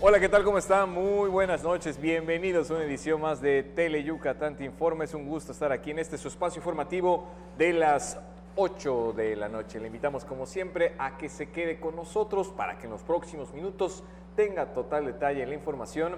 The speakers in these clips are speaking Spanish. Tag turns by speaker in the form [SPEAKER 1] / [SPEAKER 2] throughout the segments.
[SPEAKER 1] Hola, ¿qué tal? ¿Cómo están? Muy buenas noches. Bienvenidos a una edición más de Tele Yucatán Te Informa. Es un gusto estar aquí en su espacio informativo de las 8 de la noche. Le invitamos, como siempre, a que se quede con nosotros para que en los próximos minutos tenga total detalle en la información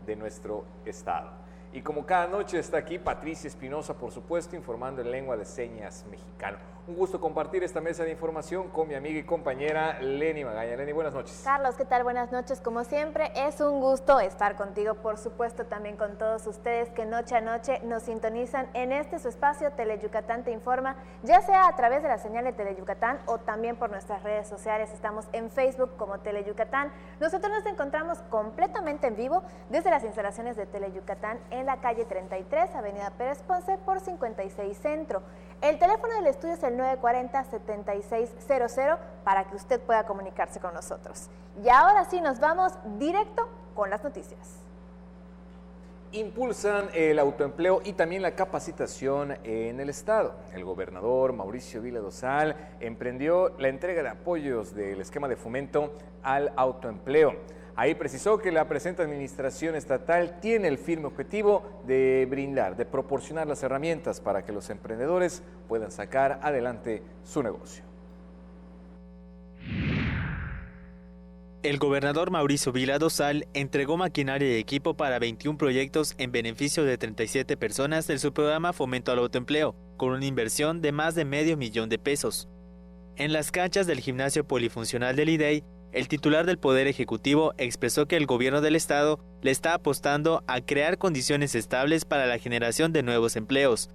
[SPEAKER 1] de nuestro estado. Y como cada noche está aquí Patricia Espinosa, por supuesto, informando en lengua de señas mexicano. Un gusto compartir esta mesa de información con mi amiga y compañera Lenny Magaña. Lenny, buenas noches.
[SPEAKER 2] Carlos, ¿qué tal? Buenas noches. Como siempre, es un gusto estar contigo, por supuesto, también con todos ustedes que noche a noche nos sintonizan en su espacio Tele Yucatán Te Informa, ya sea a través de la señal de Tele Yucatán o también por nuestras redes sociales. Estamos en Facebook como Tele Yucatán. Nosotros nos encontramos completamente en vivo desde las instalaciones de Tele Yucatán en la calle 33, Avenida Pérez Ponce por 56 Centro. El teléfono del estudio es el 940-7600 para que usted pueda comunicarse con nosotros. Y ahora sí, nos vamos directo con las noticias.
[SPEAKER 1] Impulsan el autoempleo y también la capacitación en el estado. El gobernador Mauricio Vila Dosal emprendió la entrega de apoyos del esquema de fomento al autoempleo. Ahí precisó que la presente administración estatal tiene el firme objetivo de proporcionar las herramientas para que los emprendedores puedan sacar adelante su negocio.
[SPEAKER 3] El gobernador Mauricio Vila Dosal entregó maquinaria y equipo para 21 proyectos en beneficio de 37 personas del subprograma Fomento al Autoempleo, con una inversión de más de $500,000 de pesos. En las canchas del gimnasio polifuncional del IDEI, el titular del Poder Ejecutivo expresó que el gobierno del estado le está apostando a crear condiciones estables para la generación de nuevos empleos.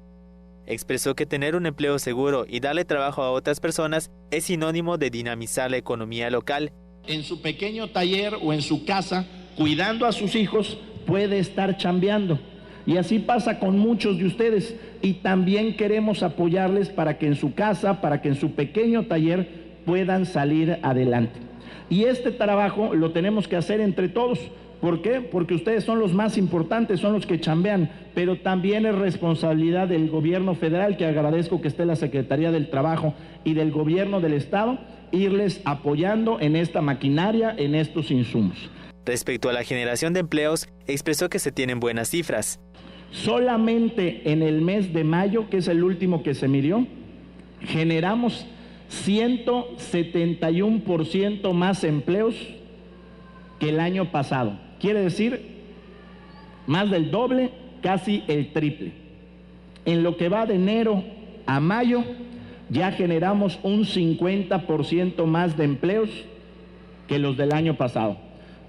[SPEAKER 3] Expresó que tener un empleo seguro y darle trabajo a otras personas es sinónimo de dinamizar la economía local.
[SPEAKER 4] En su pequeño taller o en su casa, cuidando a sus hijos, puede estar chambeando. Y así pasa con muchos de ustedes. Y también queremos apoyarles para que en su casa, para que en su pequeño taller puedan salir adelante. Y este trabajo lo tenemos que hacer entre todos. ¿Por qué? Porque ustedes son los más importantes, son los que chambean, pero también es responsabilidad del gobierno federal, que agradezco que esté la Secretaría del Trabajo, y del gobierno del estado, irles apoyando en esta maquinaria, en estos insumos.
[SPEAKER 3] Respecto a la generación de empleos, expresó que se tienen buenas cifras.
[SPEAKER 4] Solamente en el mes de mayo, que es el último que se midió, generamos 171% más empleos que el año pasado. Quiere decir, más del doble, casi el triple. En lo que va de enero a mayo, ya generamos un 50% más de empleos que los del año pasado.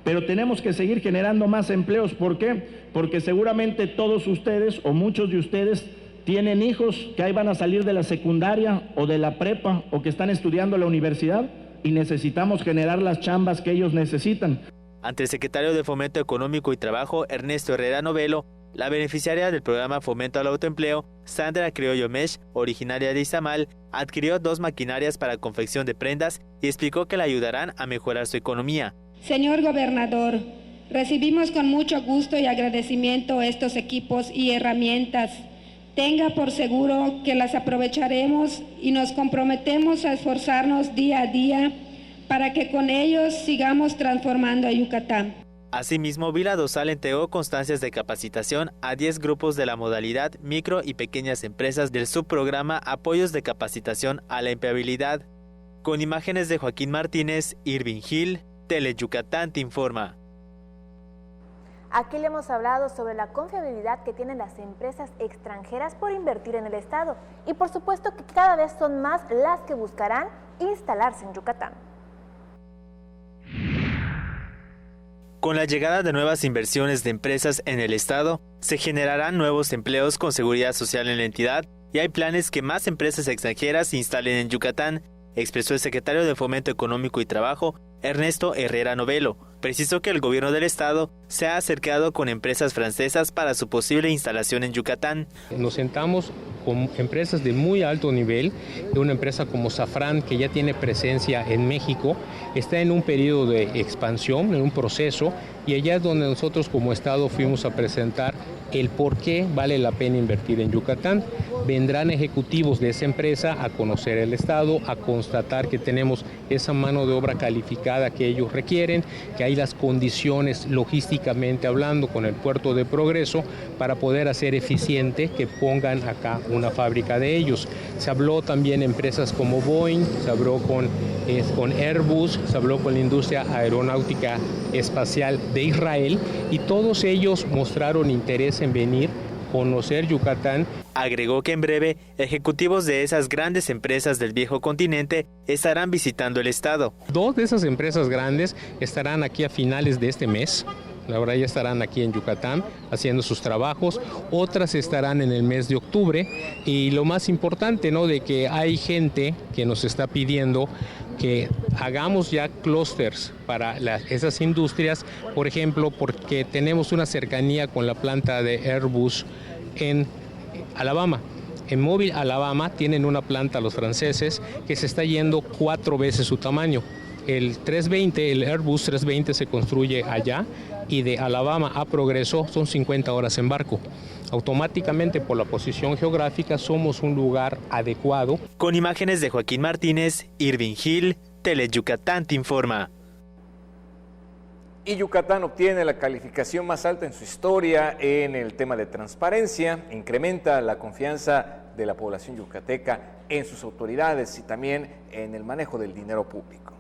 [SPEAKER 4] Pero tenemos que seguir generando más empleos. ¿Por qué? Porque seguramente todos ustedes o muchos de ustedes tienen hijos que ahí van a salir de la secundaria o de la prepa o que están estudiando la universidad y necesitamos generar las chambas que ellos necesitan.
[SPEAKER 3] Ante el secretario de Fomento Económico y Trabajo, Ernesto Herrera Novelo, la beneficiaria del programa Fomento al Autoempleo, Sandra Criollo Mesh, originaria de Izamal, adquirió 2 maquinarias para confección de prendas y explicó que le ayudarán a mejorar su economía.
[SPEAKER 5] Señor gobernador, recibimos con mucho gusto y agradecimiento estos equipos y herramientas. Tenga por seguro que las aprovecharemos y nos comprometemos a esforzarnos día a día para que con ellos sigamos transformando a Yucatán.
[SPEAKER 3] Asimismo, Vila Dosal entregó constancias de capacitación a 10 grupos de la modalidad micro y pequeñas empresas del subprograma Apoyos de Capacitación a la Empleabilidad. Con imágenes de Joaquín Martínez, Irving Gil, Tele Yucatán Te Informa.
[SPEAKER 2] Aquí le hemos hablado sobre la confiabilidad que tienen las empresas extranjeras por invertir en el estado y por supuesto que cada vez son más las que buscarán instalarse en Yucatán.
[SPEAKER 3] Con la llegada de nuevas inversiones de empresas en el estado, se generarán nuevos empleos con seguridad social en la entidad y hay planes que más empresas extranjeras se instalen en Yucatán, expresó el secretario de Fomento Económico y Trabajo, Ernesto Herrera Novelo. Precisó que el gobierno del estado se ha acercado con empresas francesas para su posible instalación en Yucatán.
[SPEAKER 6] Nos sentamos con empresas de muy alto nivel, de una empresa como Safran, que ya tiene presencia en México, está en un periodo de expansión, en un proceso, y allá es donde nosotros como estado fuimos a presentar el por qué vale la pena invertir en Yucatán. Vendrán ejecutivos de esa empresa a conocer el estado, a constatar que tenemos esa mano de obra calificada que ellos requieren, que hay las condiciones logísticamente hablando con el puerto de Progreso para poder hacer eficiente que pongan acá una fábrica de ellos. Se habló también empresas como Boeing, se habló con Airbus, se habló con la industria aeronáutica espacial de Israel y todos ellos mostraron interés en venir, conocer Yucatán.
[SPEAKER 3] Agregó que en breve, ejecutivos de esas grandes empresas del viejo continente estarán visitando el estado.
[SPEAKER 6] 2 de esas empresas grandes estarán aquí a finales de este mes. La verdad ya estarán aquí en Yucatán haciendo sus trabajos, otras estarán en el mes de octubre y lo más importante, ¿no?, de que hay gente que nos está pidiendo que hagamos ya clústeres para esas industrias, por ejemplo, porque tenemos una cercanía con la planta de Airbus en Alabama. En Mobile, Alabama, tienen una planta los franceses que se está yendo 4 veces su tamaño. El Airbus 320 se construye allá y de Alabama a Progreso son 50 horas en barco. Automáticamente por la posición geográfica somos un lugar adecuado.
[SPEAKER 3] Con imágenes de Joaquín Martínez, Irving Gil, Teleyucatán te informa.
[SPEAKER 1] Y Yucatán obtiene la calificación más alta en su historia en el tema de transparencia, incrementa la confianza de la población yucateca en sus autoridades y también en el manejo del dinero público.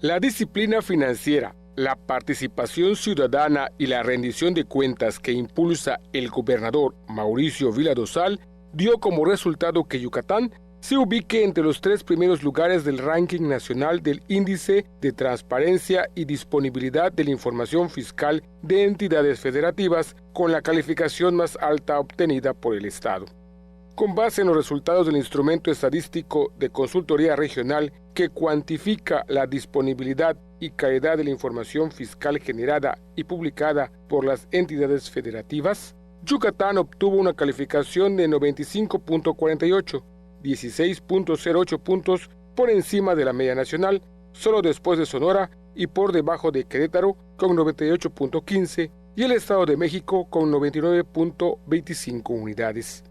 [SPEAKER 7] La disciplina financiera, la participación ciudadana y la rendición de cuentas que impulsa el gobernador Mauricio Vila Dosal dio como resultado que Yucatán se ubique entre los 3 primeros lugares del ranking nacional del Índice de Transparencia y Disponibilidad de la Información Fiscal de entidades federativas con la calificación más alta obtenida por el Estado. Con base en los resultados del instrumento estadístico de consultoría regional que cuantifica la disponibilidad y calidad de la información fiscal generada y publicada por las entidades federativas, Yucatán obtuvo una calificación de 95.48, 16.08 puntos por encima de la media nacional, solo después de Sonora y por debajo de Querétaro con 98.15 y el Estado de México con 99.25 unidades.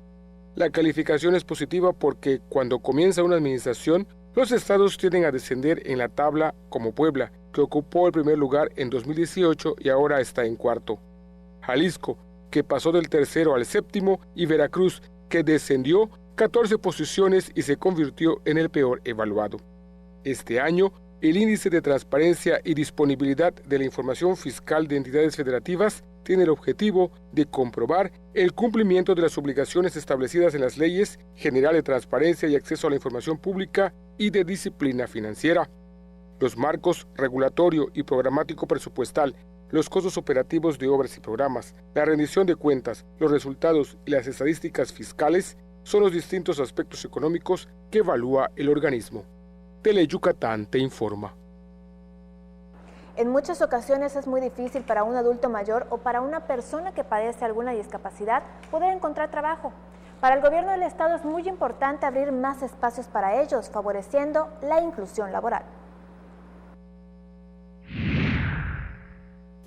[SPEAKER 7] La calificación es positiva porque cuando comienza una administración, los estados tienden a descender en la tabla como Puebla, que ocupó el primer lugar en 2018 y ahora está en cuarto. Jalisco, que pasó del tercero al séptimo, y Veracruz, que descendió 14 posiciones y se convirtió en el peor evaluado. Este año, el Índice de Transparencia y Disponibilidad de la Información Fiscal de Entidades Federativas tiene el objetivo de comprobar el cumplimiento de las obligaciones establecidas en las leyes general de transparencia y acceso a la información pública y de disciplina financiera. Los marcos regulatorio y programático presupuestal, los costos operativos de obras y programas, la rendición de cuentas, los resultados y las estadísticas fiscales son los distintos aspectos económicos que evalúa el organismo. Teleyucatán te informa.
[SPEAKER 2] En muchas ocasiones es muy difícil para un adulto mayor o para una persona que padece alguna discapacidad poder encontrar trabajo. Para el gobierno del estado es muy importante abrir más espacios para ellos, favoreciendo la inclusión laboral.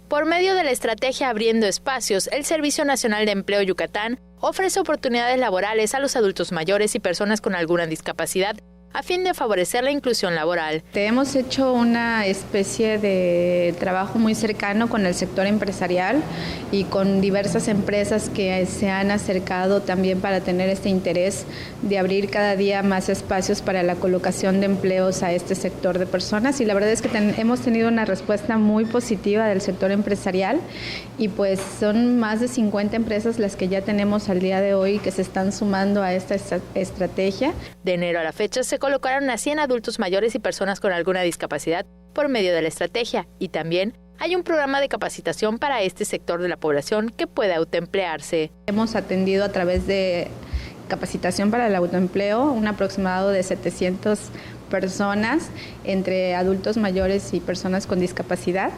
[SPEAKER 8] Por medio de la estrategia Abriendo Espacios, el Servicio Nacional de Empleo Yucatán ofrece oportunidades laborales a los adultos mayores y personas con alguna discapacidad a fin de favorecer la inclusión laboral.
[SPEAKER 9] Hemos hecho una especie de trabajo muy cercano con el sector empresarial y con diversas empresas que se han acercado también para tener este interés de abrir cada día más espacios para la colocación de empleos a este sector de personas, y la verdad es que hemos tenido una respuesta muy positiva del sector empresarial y pues son más de 50 empresas las que ya tenemos al día de hoy que se están sumando a esta estrategia.
[SPEAKER 8] De enero a la fecha se colocaron a 100 adultos mayores y personas con alguna discapacidad por medio de la estrategia, y también hay un programa de capacitación para este sector de la población que puede autoemplearse.
[SPEAKER 9] Hemos atendido a través de capacitación para el autoempleo un aproximado de 700 personas entre adultos mayores y personas con discapacidad,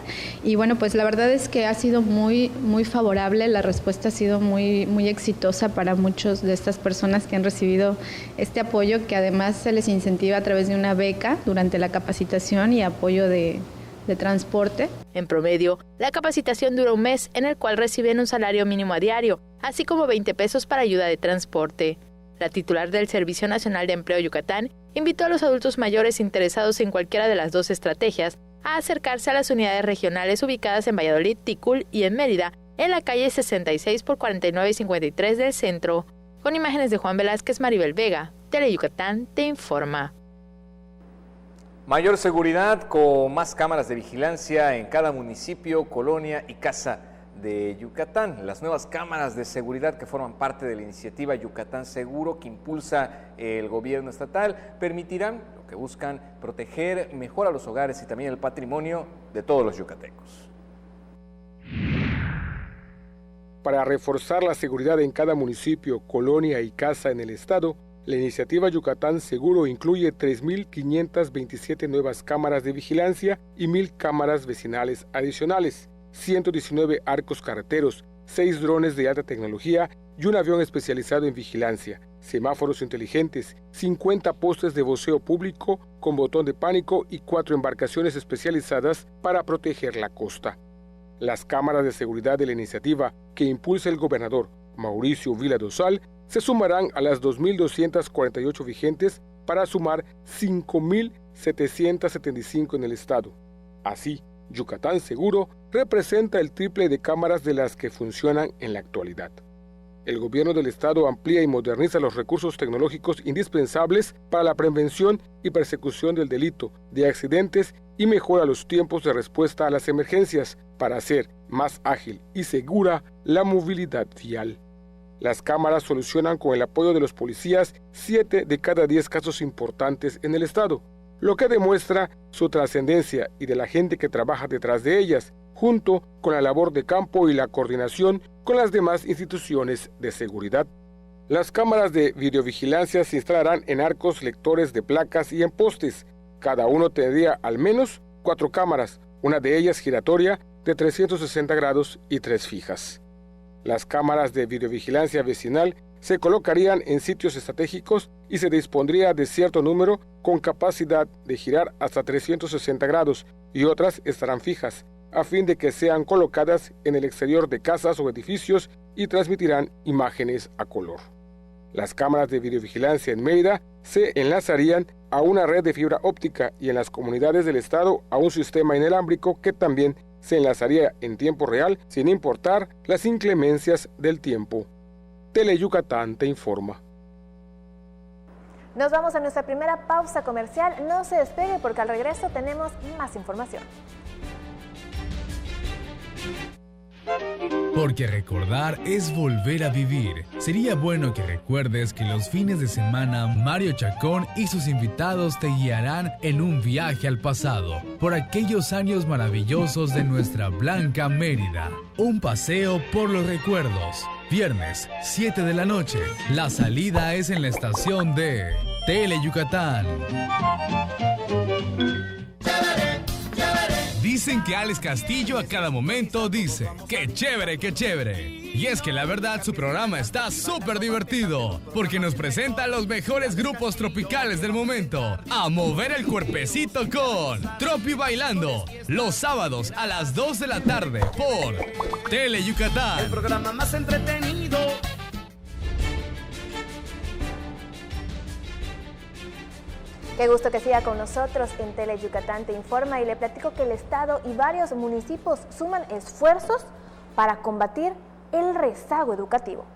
[SPEAKER 9] y bueno, pues la verdad es que ha sido muy favorable, la respuesta ha sido muy exitosa para muchos de estas personas que han recibido este apoyo, que además se les incentiva a través de una beca durante la capacitación y apoyo de de transporte.
[SPEAKER 8] En promedio, la capacitación dura un mes, en el cual reciben un salario mínimo a diario, así como 20 pesos para ayuda de transporte. La titular del Servicio Nacional de Empleo Yucatán invitó a los adultos mayores interesados en cualquiera de las dos estrategias a acercarse a las unidades regionales ubicadas en Valladolid, Ticul y en Mérida, en la calle 66 por 49 y 53 del centro. Con imágenes de Juan Velázquez, Maribel Vega, Teleyucatán te informa.
[SPEAKER 1] Mayor seguridad con más cámaras de vigilancia en cada municipio, colonia y casa de Yucatán. Las nuevas cámaras de seguridad que forman parte de la iniciativa Yucatán Seguro que impulsa el gobierno estatal permitirán, lo que buscan, proteger mejor a los hogares y también el patrimonio de todos los yucatecos.
[SPEAKER 7] Para reforzar la seguridad en cada municipio, colonia y casa en el estado, la iniciativa Yucatán Seguro incluye 3.527 nuevas cámaras de vigilancia y 1.000 cámaras vecinales adicionales, 119 arcos carreteros, 6 drones de alta tecnología y un avión especializado en vigilancia, semáforos inteligentes, 50 postes de voceo público con botón de pánico y 4 embarcaciones especializadas para proteger la costa. Las cámaras de seguridad de la iniciativa que impulsa el gobernador Mauricio Vila Dosal se sumarán a las 2.248 vigentes para sumar 5.775 en el estado. Así, Yucatán Seguro representa el triple de cámaras de las que funcionan en la actualidad. El gobierno del estado amplía y moderniza los recursos tecnológicos indispensables para la prevención y persecución del delito, de accidentes y mejora los tiempos de respuesta a las emergencias para hacer más ágil y segura la movilidad vial. Las cámaras solucionan con el apoyo de los policías 7 de cada 10 casos importantes en el estado, lo que demuestra su trascendencia y de la gente que trabaja detrás de ellas, junto con la labor de campo y la coordinación con las demás instituciones de seguridad. Las cámaras de videovigilancia se instalarán en arcos lectores de placas y en postes. Cada uno tendría al menos 4 cámaras, una de ellas giratoria de 360 grados y 3 fijas. Las cámaras de videovigilancia vecinal se colocarían en sitios estratégicos y se dispondría de cierto número con capacidad de girar hasta 360 grados y otras estarán fijas, a fin de que sean colocadas en el exterior de casas o edificios y transmitirán imágenes a color. Las cámaras de videovigilancia en Mérida se enlazarían a una red de fibra óptica y en las comunidades del estado a un sistema inalámbrico que también se enlazaría en tiempo real sin importar las inclemencias del tiempo. Teleyucatán te informa.
[SPEAKER 2] Nos vamos a nuestra primera pausa comercial. No se despegue porque al regreso tenemos más información.
[SPEAKER 10] Porque recordar es volver a vivir. Sería bueno que recuerdes que los fines de semana Mario Chacón y sus invitados te guiarán en un viaje al pasado, por aquellos años maravillosos de nuestra blanca Mérida. Un paseo por los recuerdos. Viernes, 7 de la noche. La salida es en la estación de Teleyucatán. Dicen que Alex Castillo a cada momento dice, ¡qué chévere, qué chévere! Y es que la verdad su programa está súper divertido, porque nos presenta a los mejores grupos tropicales del momento, a mover el cuerpecito con Tropi Bailando, los sábados a las 2 de la tarde por Teleyucatán.
[SPEAKER 11] El programa más entretenido.
[SPEAKER 2] Qué gusto que siga con nosotros en Teleyucatán te informa y le platico que el estado y varios municipios suman esfuerzos para combatir el rezago educativo.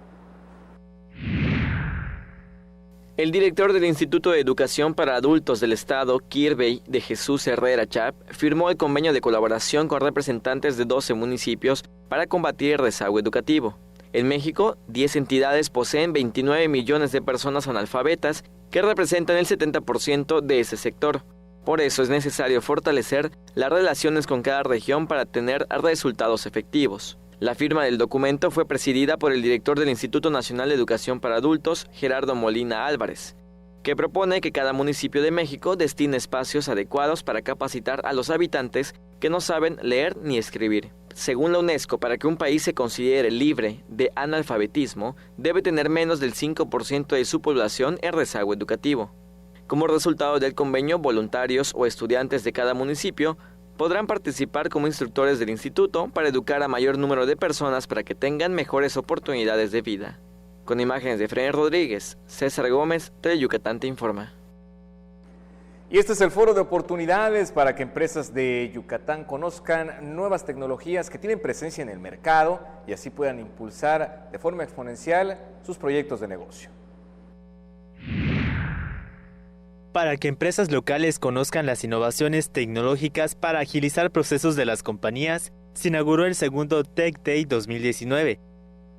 [SPEAKER 12] El director del Instituto de Educación para Adultos del Estado, Kirvey de Jesús Herrera Chap, firmó el convenio de colaboración con representantes de 12 municipios para combatir el rezago educativo. En México, 10 entidades poseen 29 millones de personas analfabetas que representan el 70% de ese sector. Por eso es necesario fortalecer las relaciones con cada región para tener resultados efectivos. La firma del documento fue presidida por el director del Instituto Nacional de Educación para Adultos, Gerardo Molina Álvarez, que propone que cada municipio de México destine espacios adecuados para capacitar a los habitantes que no saben leer ni escribir. Según la UNESCO, para que un país se considere libre de analfabetismo, debe tener menos del 5% de su población en rezago educativo. Como resultado del convenio, voluntarios o estudiantes de cada municipio podrán participar como instructores del instituto para educar a mayor número de personas para que tengan mejores oportunidades de vida. Con imágenes de Efraín Rodríguez, César Gómez, Teleyucatán te informa.
[SPEAKER 1] Y este es el foro de oportunidades para que empresas de Yucatán conozcan nuevas tecnologías que tienen presencia en el mercado y así puedan impulsar de forma exponencial sus proyectos de negocio.
[SPEAKER 3] Para que empresas locales conozcan las innovaciones tecnológicas para agilizar procesos de las compañías, se inauguró el segundo Tech Day 2019.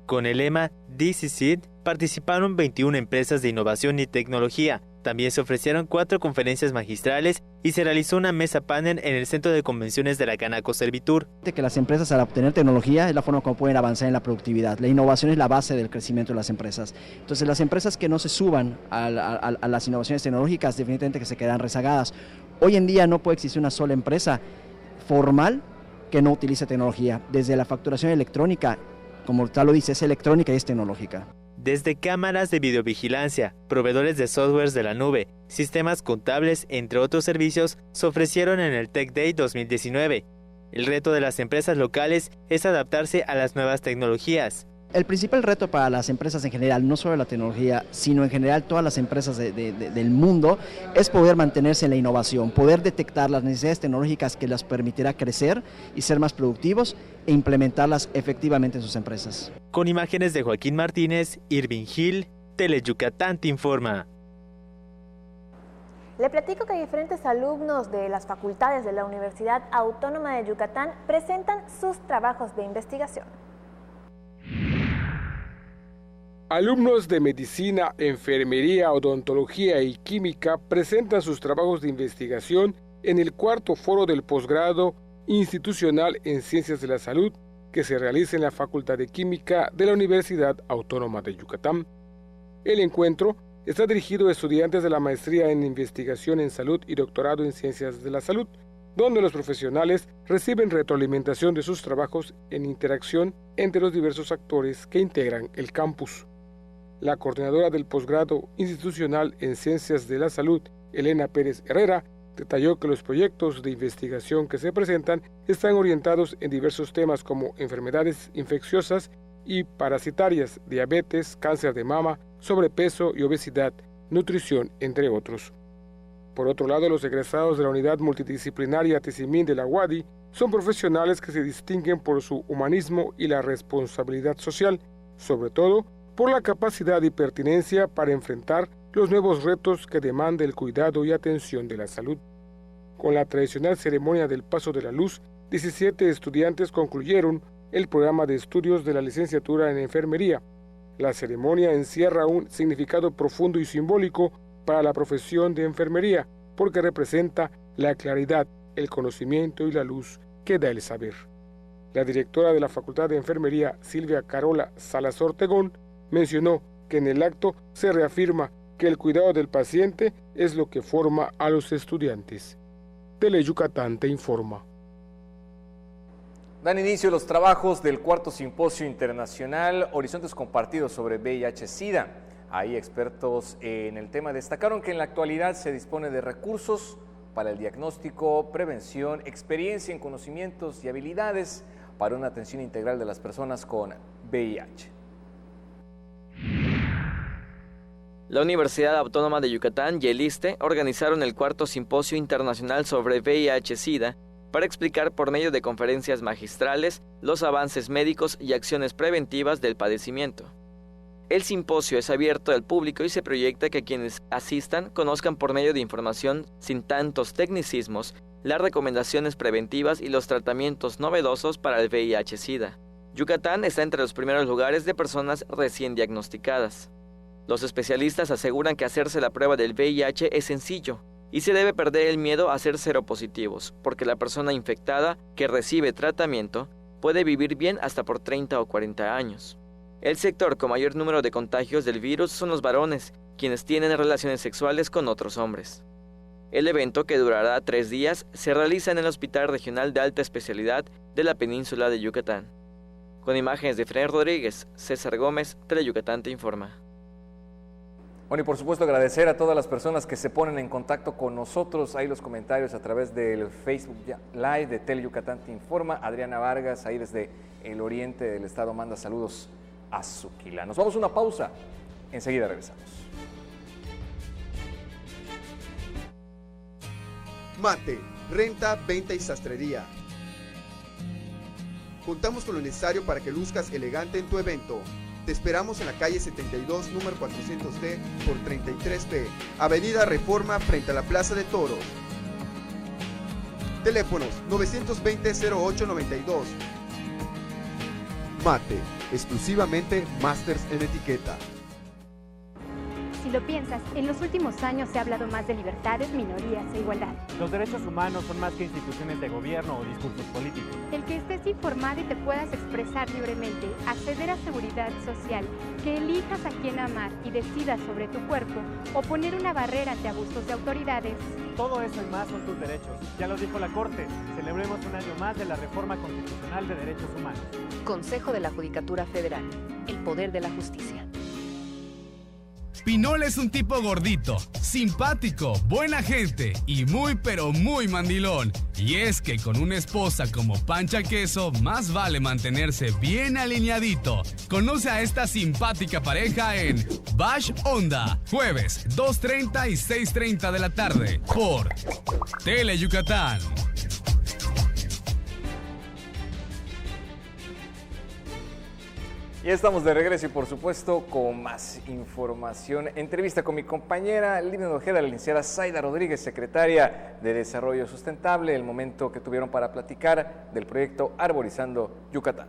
[SPEAKER 3] Con el lema This is it, participaron 21 empresas de innovación y tecnología. También se ofrecieron 4 conferencias magistrales y se realizó una mesa panel en el Centro de Convenciones de la Canaco Servitur.
[SPEAKER 13] Que las empresas, al obtener tecnología, es la forma como pueden avanzar en la productividad. La innovación es la base del crecimiento de las empresas. Entonces, las empresas que no se suban a las innovaciones tecnológicas, definitivamente que se quedan rezagadas. Hoy en día no puede existir una sola empresa formal que no utilice tecnología. Desde la facturación electrónica, como tal lo dice, es electrónica y es tecnológica.
[SPEAKER 3] Desde cámaras de videovigilancia, proveedores de softwares de la nube, sistemas contables, entre otros servicios, se ofrecieron en el Tech Day 2019. El reto de las empresas locales es adaptarse a las nuevas tecnologías.
[SPEAKER 13] El principal reto para las empresas en general, no solo la tecnología, sino en general todas las empresas del mundo, es poder mantenerse en la innovación, poder detectar las necesidades tecnológicas que les permitirá crecer y ser más productivos e implementarlas efectivamente en sus empresas.
[SPEAKER 3] Con imágenes de Joaquín Martínez, Irving Gil, Teleyucatán te informa.
[SPEAKER 2] Le platico que diferentes alumnos de las facultades de la Universidad Autónoma de Yucatán presentan sus trabajos de investigación.
[SPEAKER 7] Alumnos de medicina, enfermería, odontología y química presentan sus trabajos de investigación en el cuarto foro del posgrado institucional en Ciencias de la Salud que se realiza en la Facultad de Química de la Universidad Autónoma de Yucatán. El encuentro está dirigido a estudiantes de la maestría en investigación en salud y doctorado en Ciencias de la Salud, donde los profesionales reciben retroalimentación de sus trabajos en interacción entre los diversos actores que integran el campus. La coordinadora del posgrado institucional en Ciencias de la Salud, Elena Pérez Herrera, detalló que los proyectos de investigación que se presentan están orientados en diversos temas como enfermedades infecciosas y parasitarias, diabetes, cáncer de mama, sobrepeso y obesidad, nutrición, entre otros. Por otro lado, los egresados de la Unidad Multidisciplinaria Tizimín de la UADY son profesionales que se distinguen por su humanismo y la responsabilidad social, sobre todo por la capacidad y pertinencia para enfrentar los nuevos retos que demanda el cuidado y atención de la salud. Con la tradicional ceremonia del Paso de la Luz, 17 estudiantes concluyeron el programa de estudios de la licenciatura en enfermería. La ceremonia encierra un significado profundo y simbólico para la profesión de enfermería, porque representa la claridad, el conocimiento y la luz que da el saber. La directora de la Facultad de Enfermería, Silvia Carola Salazar Ortegón, mencionó que en el acto se reafirma que el cuidado del paciente es lo que forma a los estudiantes. Teleyucatán te informa.
[SPEAKER 1] Dan inicio los trabajos del cuarto simposio internacional Horizontes Compartidos sobre VIH-Sida. Ahí expertos en el tema destacaron que en la actualidad se dispone de recursos para el diagnóstico, prevención, experiencia en conocimientos y habilidades para una atención integral de las personas con VIH.
[SPEAKER 12] La Universidad Autónoma de Yucatán y el ISSSTE organizaron el cuarto simposio internacional sobre VIH-Sida para explicar por medio de conferencias magistrales los avances médicos y acciones preventivas del padecimiento. El simposio es abierto al público y se proyecta que quienes asistan conozcan por medio de información sin tantos tecnicismos las recomendaciones preventivas y los tratamientos novedosos para el VIH-Sida. Yucatán está entre los primeros lugares de personas recién diagnosticadas. Los especialistas aseguran que hacerse la prueba del VIH es sencillo y se debe perder el miedo a ser seropositivos, porque la persona infectada que recibe tratamiento puede vivir bien hasta por 30 o 40 años. El sector con mayor número de contagios del virus son los varones, quienes tienen relaciones sexuales con otros hombres. El evento, que durará 3 días, se realiza en el Hospital Regional de Alta Especialidad de la Península de Yucatán. Con imágenes de Efraín Rodríguez, César Gómez, Teleyucatán te informa.
[SPEAKER 1] Bueno, y por supuesto agradecer a todas las personas que se ponen en contacto con nosotros, ahí los comentarios a través del Facebook Live de Tele Yucatán Te Informa. Adriana Vargas, ahí desde el oriente del estado, manda saludos a Zuquila. Nos vamos a una pausa, enseguida regresamos.
[SPEAKER 14] Mate, renta, venta y sastrería. Contamos con lo necesario para que luzcas elegante en tu evento. Te esperamos en la calle 72, número 400D por 33B, Avenida Reforma, frente a la Plaza de Toros. Teléfonos 920-0892. Mate, exclusivamente Masters en etiqueta.
[SPEAKER 15] Si lo piensas, en los últimos años se ha hablado más de libertades, minorías e igualdad.
[SPEAKER 16] Los derechos humanos son más que instituciones de gobierno o discursos políticos.
[SPEAKER 15] El que estés informado y te puedas expresar libremente, acceder a seguridad social, que elijas a quién amar y decidas sobre tu cuerpo, o poner una barrera ante abusos de autoridades.
[SPEAKER 16] Todo eso y más son tus derechos. Ya lo dijo la Corte. Celebremos un año más de la Reforma Constitucional de Derechos Humanos.
[SPEAKER 17] Consejo de la Judicatura Federal. El poder de la justicia.
[SPEAKER 10] Pinol es un tipo gordito, simpático, buena gente y muy pero muy mandilón. Y es que con una esposa como Pancha Queso, más vale mantenerse bien alineadito. Conoce a esta simpática pareja en Bash Onda, jueves 2:30 y 6:30 de la tarde por Tele Yucatán.
[SPEAKER 1] Ya estamos de regreso y por supuesto con más información. Entrevista con mi compañera Lina Ojeda, la licenciada Zaida Rodríguez, secretaria de Desarrollo Sustentable, el momento que tuvieron para platicar del proyecto Arborizando Yucatán.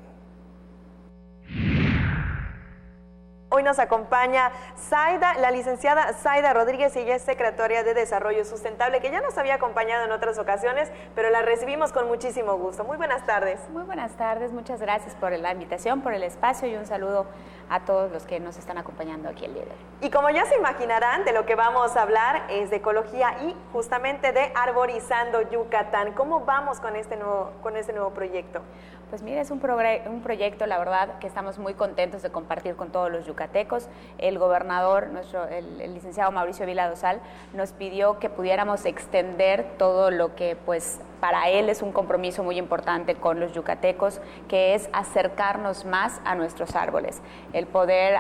[SPEAKER 18] Hoy nos acompaña Zaida, la licenciada Zaida Rodríguez, y ella es secretaria de Desarrollo Sustentable, que ya nos había acompañado en otras ocasiones, pero la recibimos con muchísimo gusto. Muy buenas tardes.
[SPEAKER 19] Muy buenas tardes, muchas gracias por la invitación, por el espacio y un saludo a todos los que nos están acompañando aquí el día de hoy.
[SPEAKER 18] Y como ya se imaginarán, de lo que vamos a hablar es de ecología y justamente de Arborizando Yucatán. ¿Cómo vamos con este nuevo proyecto?
[SPEAKER 19] Pues mira, es un proyecto, la verdad, que estamos muy contentos de compartir con todos los yucatecos. El gobernador, el licenciado Mauricio Vila Dosal, nos pidió que pudiéramos extender todo lo que, pues, para él es un compromiso muy importante con los yucatecos, que es acercarnos más a nuestros árboles. El poder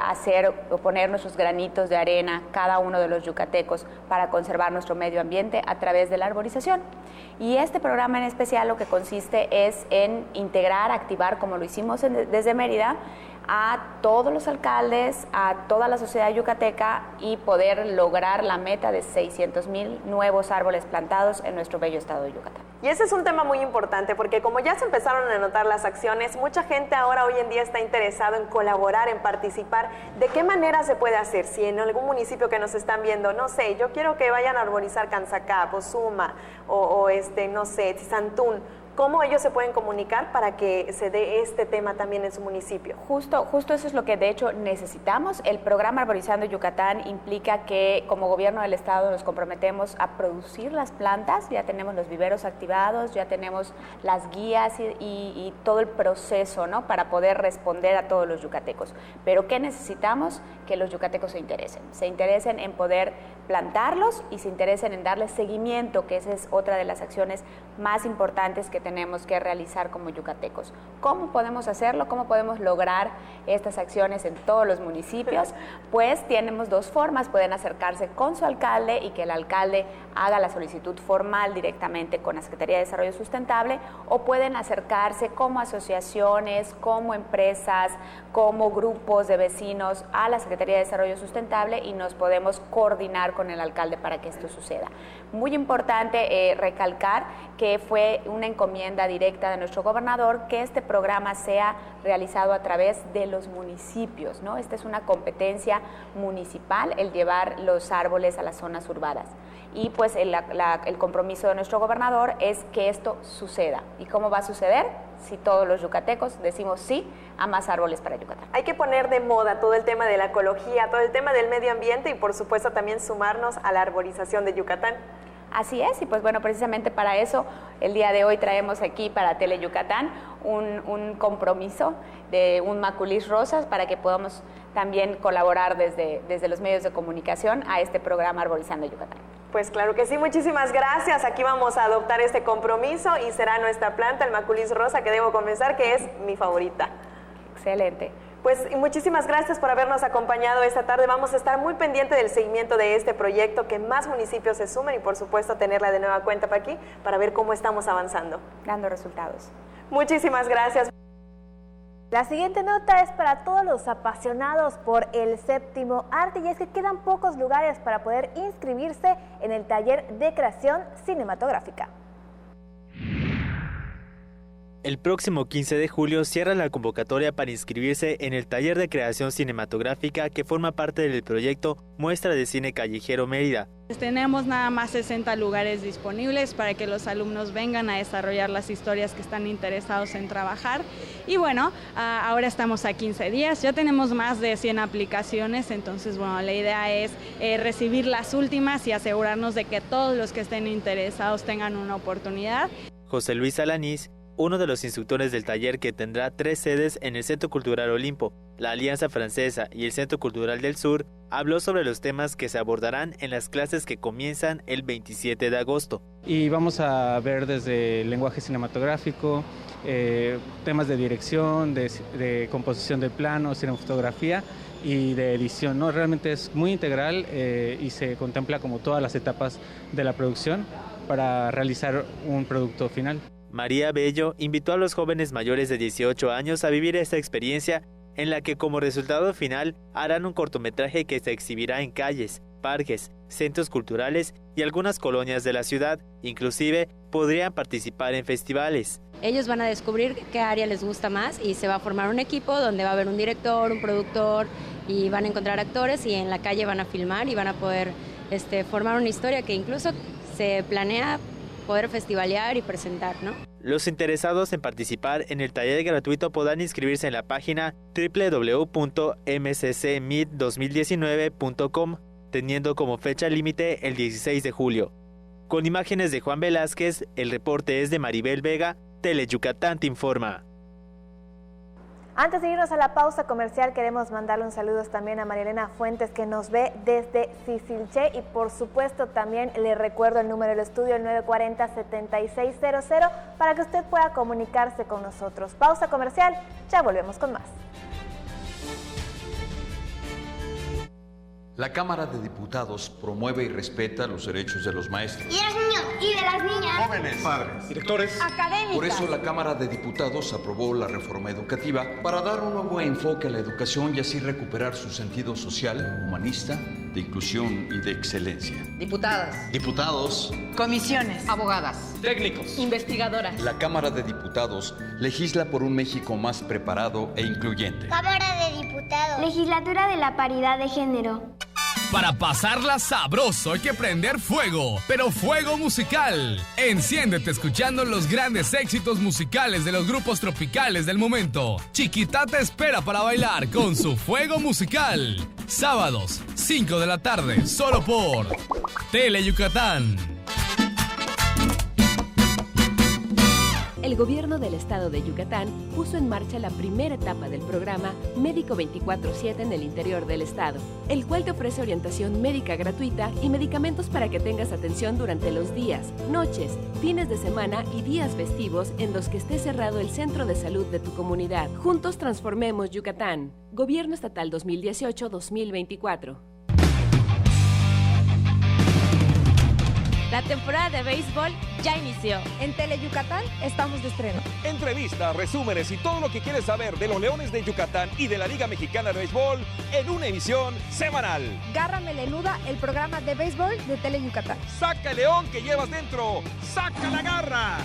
[SPEAKER 19] poner nuestros granitos de arena, cada uno de los yucatecos, para conservar nuestro medio ambiente a través de la arborización. Y este programa en especial lo que consiste es en integrar, activar, como lo hicimos desde Mérida, a todos los alcaldes, a toda la sociedad yucateca y poder lograr la meta de 600,000 nuevos árboles plantados en nuestro bello estado de Yucatán.
[SPEAKER 18] Y ese es un tema muy importante porque como ya se empezaron a notar las acciones, mucha gente ahora hoy en día está interesado en colaborar, en participar. ¿De qué manera se puede hacer? Si en algún municipio que nos están viendo, no sé, yo quiero que vayan a arborizar Canzacap o Suma o no sé, Santún, ¿cómo ellos se pueden comunicar para que se dé este tema también en su municipio?
[SPEAKER 19] Justo eso es lo que de hecho necesitamos. El programa Arborizando Yucatán implica que como gobierno del estado nos comprometemos a producir las plantas, ya tenemos los viveros activados, ya tenemos las guías y todo el proceso, ¿no?, para poder responder a todos los yucatecos. Pero ¿qué necesitamos? Que los yucatecos se interesen en poder plantarlos y se interesen en darles seguimiento, que esa es otra de las acciones más importantes que tenemos que realizar como yucatecos. ¿Cómo podemos hacerlo? ¿Cómo podemos lograr estas acciones en todos los municipios? Pues tenemos dos formas. Pueden acercarse con su alcalde y que el alcalde haga la solicitud formal directamente con la Secretaría de Desarrollo Sustentable, o pueden acercarse como asociaciones, como empresas, como grupos de vecinos a la Secretaría de Desarrollo Sustentable y nos podemos coordinar con el alcalde para que esto suceda. Muy importante recalcar que fue una encomienda directa de nuestro gobernador que este programa sea realizado a través de los municipios, ¿no? Esta es una competencia municipal, el llevar los árboles a las zonas urbanas. Y pues el compromiso de nuestro gobernador es que esto suceda. ¿Y cómo va a suceder? Si todos los yucatecos decimos sí a más árboles para Yucatán.
[SPEAKER 18] Hay que poner de moda todo el tema de la ecología, todo el tema del medio ambiente y por supuesto también sumarnos a la arborización de Yucatán.
[SPEAKER 19] Así es, y pues bueno, precisamente para eso el día de hoy traemos aquí para Tele Yucatán un compromiso de un maculis rosas para que podamos también colaborar desde los medios de comunicación a este programa Arborizando Yucatán.
[SPEAKER 18] Pues claro que sí, muchísimas gracias. Aquí vamos a adoptar este compromiso y será nuestra planta, el Maculis rosa, que debo confesar que es mi favorita.
[SPEAKER 19] Excelente.
[SPEAKER 18] Pues muchísimas gracias por habernos acompañado esta tarde. Vamos a estar muy pendientes del seguimiento de este proyecto, que más municipios se sumen y por supuesto tenerla de nueva cuenta para aquí para ver cómo estamos avanzando.
[SPEAKER 19] Dando resultados.
[SPEAKER 18] Muchísimas gracias.
[SPEAKER 2] La siguiente nota es para todos los apasionados por el séptimo arte, y es que quedan pocos lugares para poder inscribirse en el taller de creación cinematográfica.
[SPEAKER 3] El próximo 15 de julio cierra la convocatoria para inscribirse en el taller de creación cinematográfica que forma parte del proyecto Muestra de Cine Callejero Mérida.
[SPEAKER 20] Tenemos nada más 60 lugares disponibles para que los alumnos vengan a desarrollar las historias que están interesados en trabajar. Y bueno, ahora estamos a 15 días, ya tenemos más de 100 aplicaciones, entonces bueno, la idea es recibir las últimas y asegurarnos de que todos los que estén interesados tengan una oportunidad.
[SPEAKER 3] José Luis Alanís, uno de los instructores del taller, que tendrá 3 sedes en el Centro Cultural Olimpo, la Alianza Francesa y el Centro Cultural del Sur, habló sobre los temas que se abordarán en las clases que comienzan el 27 de agosto.
[SPEAKER 21] Y vamos a ver desde lenguaje cinematográfico, temas de dirección, de composición de plano, cinematografía y de edición, ¿no? Realmente es muy integral y se contempla como todas las etapas de la producción para realizar un producto final.
[SPEAKER 3] María Bello invitó a los jóvenes mayores de 18 años a vivir esta experiencia, en la que como resultado final harán un cortometraje que se exhibirá en calles, parques, centros culturales y algunas colonias de la ciudad. Inclusive podrían participar en festivales.
[SPEAKER 22] Ellos van a descubrir qué área les gusta más y se va a formar un equipo donde va a haber un director, un productor y van a encontrar actores, y en la calle van a filmar y van a poder formar una historia que incluso se planea poder festivalear y presentar, ¿no?
[SPEAKER 3] Los interesados en participar en el taller gratuito podrán inscribirse en la página www.mccmid2019.com, teniendo como fecha límite el 16 de julio. Con imágenes de Juan Velázquez, el reporte es de Maribel Vega, Teleyucatán te informa.
[SPEAKER 2] Antes de irnos a la pausa comercial, queremos mandarle un saludo también a Marielena Fuentes, que nos ve desde Sisilché, y por supuesto también le recuerdo el número del estudio, el 940-7600, para que usted pueda comunicarse con nosotros. Pausa comercial, ya volvemos con más.
[SPEAKER 23] La Cámara de Diputados promueve y respeta los derechos de los maestros.
[SPEAKER 24] Y de los niños, y de las niñas.
[SPEAKER 23] Jóvenes, padres, directores,
[SPEAKER 24] académicas.
[SPEAKER 23] Por eso la Cámara de Diputados aprobó la reforma educativa para dar un nuevo enfoque a la educación y así recuperar su sentido social, humanista, de inclusión y de excelencia.
[SPEAKER 25] Diputadas.
[SPEAKER 23] Diputados.
[SPEAKER 25] Comisiones. Abogadas.
[SPEAKER 23] Técnicos.
[SPEAKER 25] Investigadoras.
[SPEAKER 23] La Cámara de Diputados legisla por un México más preparado e incluyente.
[SPEAKER 24] Cámara de Diputados. Legislatura de la Paridad de Género.
[SPEAKER 10] Para pasarla sabroso hay que prender fuego, pero fuego musical. Enciéndete escuchando los grandes éxitos musicales de los grupos tropicales del momento. Chiquita te espera para bailar con su fuego musical. Sábados, 5 de la tarde, solo por Teleyucatán.
[SPEAKER 26] El gobierno del estado de Yucatán puso en marcha la primera etapa del programa Médico 24/7 en el interior del estado, el cual te ofrece orientación médica gratuita y medicamentos para que tengas atención durante los días, noches, fines de semana y días festivos en los que esté cerrado el centro de salud de tu comunidad. Juntos transformemos Yucatán. Gobierno Estatal 2018-2024.
[SPEAKER 27] La temporada de béisbol ya inició.
[SPEAKER 28] En Teleyucatán estamos de estreno.
[SPEAKER 29] Entrevistas, resúmenes y todo lo que quieres saber de los Leones de Yucatán y de la Liga Mexicana de Béisbol en una emisión semanal.
[SPEAKER 28] Garra Melenuda, el programa de béisbol de Teleyucatán.
[SPEAKER 29] ¡Saca el león que llevas dentro! ¡Saca la garra!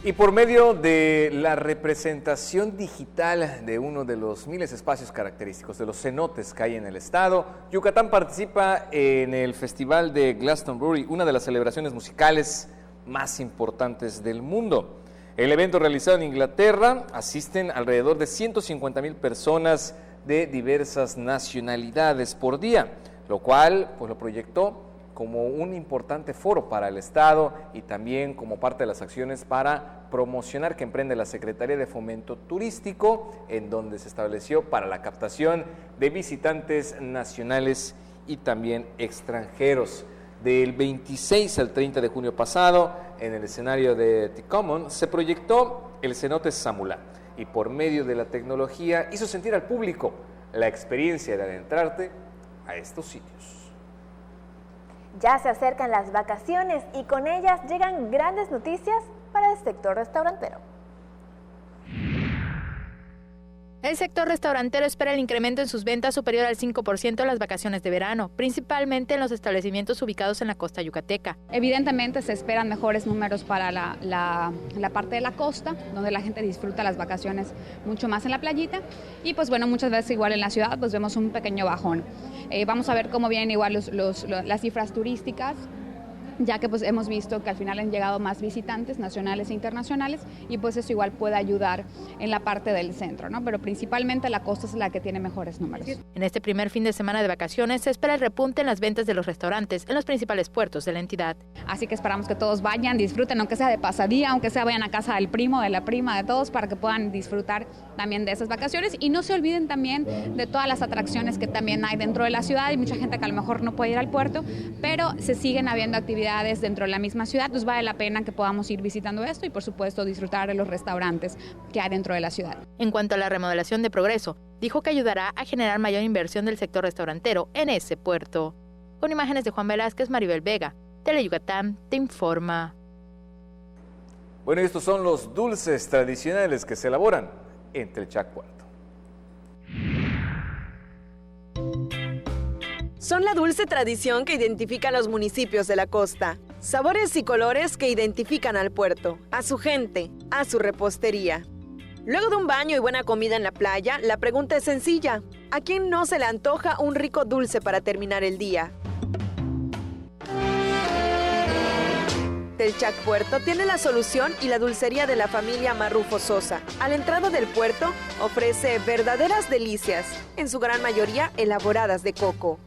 [SPEAKER 1] Y por medio de la representación digital de uno de los miles de espacios característicos de los cenotes que hay en el estado, Yucatán participa en el Festival de Glastonbury, una de las celebraciones musicales más importantes del mundo. El evento realizado en Inglaterra asisten alrededor de 150,000 personas de diversas nacionalidades por día, lo cual pues lo proyectó como un importante foro para el Estado y también como parte de las acciones para promocionar que emprende la Secretaría de Fomento Turístico, en donde se estableció para la captación de visitantes nacionales y también extranjeros. Del 26 al 30 de junio pasado, en el escenario de The Common, se proyectó el cenote Samulá y por medio de la tecnología hizo sentir al público la experiencia de adentrarte a estos sitios.
[SPEAKER 2] Ya se acercan las vacaciones y con ellas llegan grandes noticias para el sector restaurantero.
[SPEAKER 4] El sector restaurantero espera el incremento en sus ventas superior al 5% en las vacaciones de verano, principalmente en los establecimientos ubicados en la costa yucateca.
[SPEAKER 5] Evidentemente se esperan mejores números para la parte de la costa, donde la gente disfruta las vacaciones mucho más en la playita. Y pues bueno, muchas veces igual en la ciudad pues vemos un pequeño bajón. Vamos a ver cómo vienen igual las cifras turísticas, ya que pues hemos visto que al final han llegado más visitantes nacionales e internacionales y pues eso igual puede ayudar en la parte del centro, ¿no? Pero principalmente la costa es la que tiene mejores números.
[SPEAKER 4] En este primer fin de semana de vacaciones se espera el repunte en las ventas de los restaurantes en los principales puertos de la entidad.
[SPEAKER 5] Así que esperamos que todos vayan, disfruten, aunque sea de pasadía, aunque sea vayan a casa del primo, de la prima, de todos, para que puedan disfrutar también de esas vacaciones y no se olviden también de todas las atracciones que también hay dentro de la ciudad. Hay mucha gente que a lo mejor no puede ir al puerto, pero se siguen habiendo actividades dentro de la misma ciudad, pues vale la pena que podamos ir visitando esto y por supuesto disfrutar de los restaurantes que hay dentro de la ciudad.
[SPEAKER 4] En cuanto a la remodelación de Progreso, dijo que ayudará a generar mayor inversión del sector restaurantero en ese puerto. Con imágenes de Juan Velázquez, Maribel Vega, Teleyucatán te informa.
[SPEAKER 1] Bueno, y estos son los dulces tradicionales que se elaboran en Telchac Puerto.
[SPEAKER 18] Son la dulce tradición que identifica a los municipios de la costa. Sabores y colores que identifican al puerto, a su gente, a su repostería. Luego de un baño y buena comida en la playa, la pregunta es sencilla. ¿A quién no se le antoja un rico dulce para terminar el día? Telchac Puerto tiene la solución y la dulcería de la familia Marrufo Sosa. A la entrada del puerto ofrece verdaderas delicias, en su gran mayoría elaboradas de coco.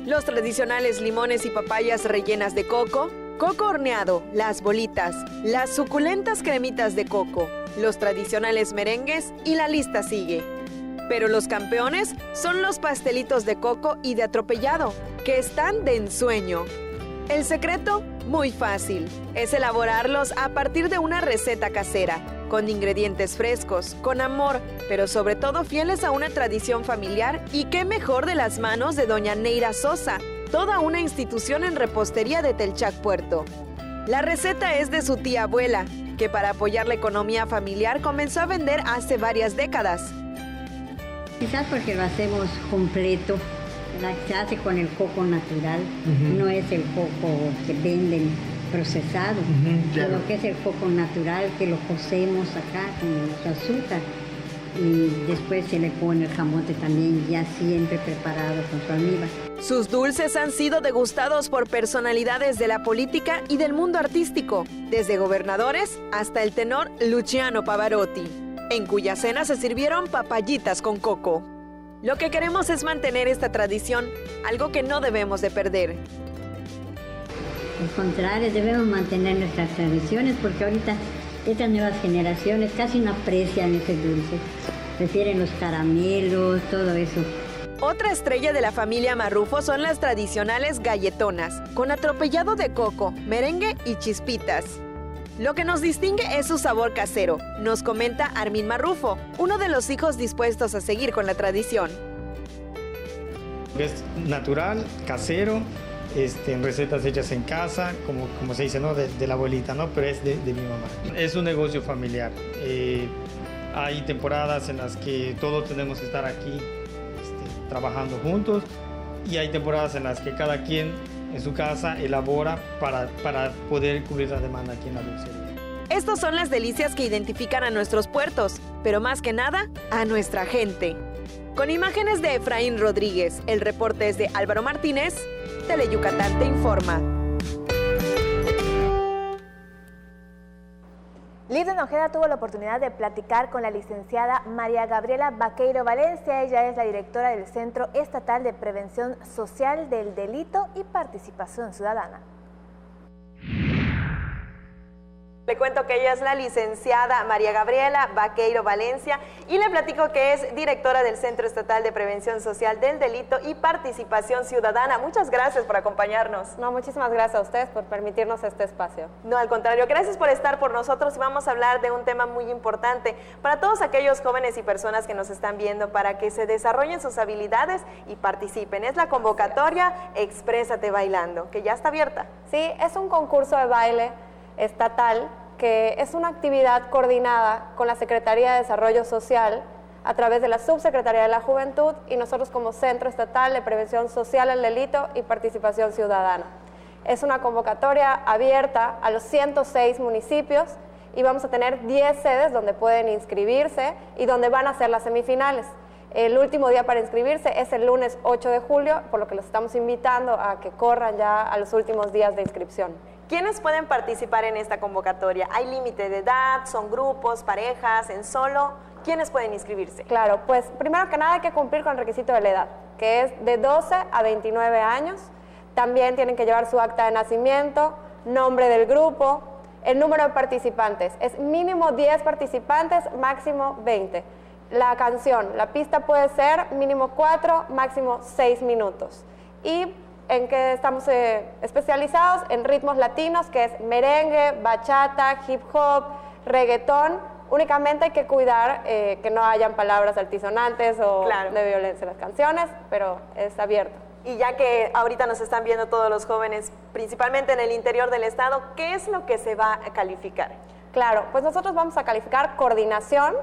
[SPEAKER 18] Los tradicionales limones y papayas rellenas de coco, coco horneado, las bolitas, las suculentas cremitas de coco, los tradicionales merengues y la lista sigue. Pero los campeones son los pastelitos de coco y de atropellado, que están de ensueño. El secreto, muy fácil, es elaborarlos a partir de una receta casera, con ingredientes frescos, con amor, pero sobre todo fieles a una tradición familiar y qué mejor de las manos de doña Neira Sosa, toda una institución en repostería de Telchac Puerto. La receta es de su tía abuela, que para apoyar la economía familiar comenzó a vender hace varias décadas.
[SPEAKER 6] Quizás porque lo hacemos completo, se hace con el coco natural, no es el coco que venden procesado, sino que es el coco natural que lo cocemos acá con su azúcar y después se le pone el camote también ya siempre preparado con su almíbar.
[SPEAKER 18] Sus dulces han sido degustados por personalidades de la política y del mundo artístico, desde gobernadores hasta el tenor Luciano Pavarotti, en cuya cena se sirvieron papayitas con coco. Lo que queremos es mantener esta tradición, algo que no debemos de perder.
[SPEAKER 6] Al contrario, debemos mantener nuestras tradiciones porque ahorita estas nuevas generaciones casi no aprecian ese dulce. Prefieren los caramelos, todo eso.
[SPEAKER 18] Otra estrella de la familia Marrufo son las tradicionales galletonas, con atropellado de coco, merengue y chispitas. Lo que nos distingue es su sabor casero, nos comenta Armin Marrufo, uno de los hijos dispuestos a seguir con la tradición.
[SPEAKER 7] Es natural, casero, en recetas hechas en casa, como se dice, ¿no? de la abuelita, ¿no? Pero es de mi mamá. Es un negocio familiar. Hay temporadas en las que todos tenemos que estar aquí trabajando juntos, y hay temporadas en las que cada quien en su casa elabora para poder cubrir la demanda aquí en la dulcería.
[SPEAKER 18] Estas son las delicias que identifican a nuestros puertos, pero más que nada, a nuestra gente. Con imágenes de Efraín Rodríguez, el reporte es de Álvaro Martínez, Teleyucatán te informa.
[SPEAKER 2] Liden Ojeda tuvo la oportunidad de platicar con la licenciada María Gabriela Vaqueiro Valencia. Ella es la directora del Centro Estatal de Prevención Social del Delito y Participación Ciudadana.
[SPEAKER 18] Le cuento que ella es la licenciada María Gabriela Vaqueiro Valencia y le platico que es directora del Centro Estatal de Prevención Social del Delito y Participación Ciudadana. Muchas gracias por acompañarnos.
[SPEAKER 8] No, muchísimas gracias a ustedes por permitirnos este espacio.
[SPEAKER 18] No, al contrario, gracias por estar por nosotros y vamos a hablar de un tema muy importante para todos aquellos jóvenes y personas que nos están viendo para que se desarrollen sus habilidades y participen. Es la convocatoria Exprésate Bailando, que ya está abierta.
[SPEAKER 8] Sí, es un concurso de baile estatal que es una actividad coordinada con la Secretaría de Desarrollo Social a través de la Subsecretaría de la Juventud y nosotros como Centro Estatal de Prevención Social del Delito y Participación Ciudadana. Es una convocatoria abierta a los 106 municipios y vamos a tener 10 sedes donde pueden inscribirse y donde van a ser las semifinales. El último día para inscribirse es el lunes 8 de julio, por lo que los estamos invitando a que corran ya a los últimos días de inscripción.
[SPEAKER 18] ¿Quiénes pueden participar en esta convocatoria? ¿Hay límite de edad? ¿Son grupos, parejas, en solo? ¿Quiénes pueden inscribirse?
[SPEAKER 8] Claro, pues primero que nada hay que cumplir con el requisito de la edad, que es de 12 a 29 años. También tienen que llevar su acta de nacimiento, nombre del grupo, el número de participantes. Es mínimo 10 participantes, máximo 20. La canción, la pista puede ser mínimo 4, máximo 6 minutos. Y en que estamos especializados en ritmos latinos, que es merengue, bachata, hip hop, reggaetón. Únicamente hay que cuidar que no hayan palabras altisonantes o de violencia en las canciones, pero es abierto.
[SPEAKER 18] Y ya que ahorita nos están viendo todos los jóvenes, principalmente en el interior del estado, ¿qué es lo que se va a calificar?
[SPEAKER 8] Claro, pues nosotros vamos a calificar coordinación,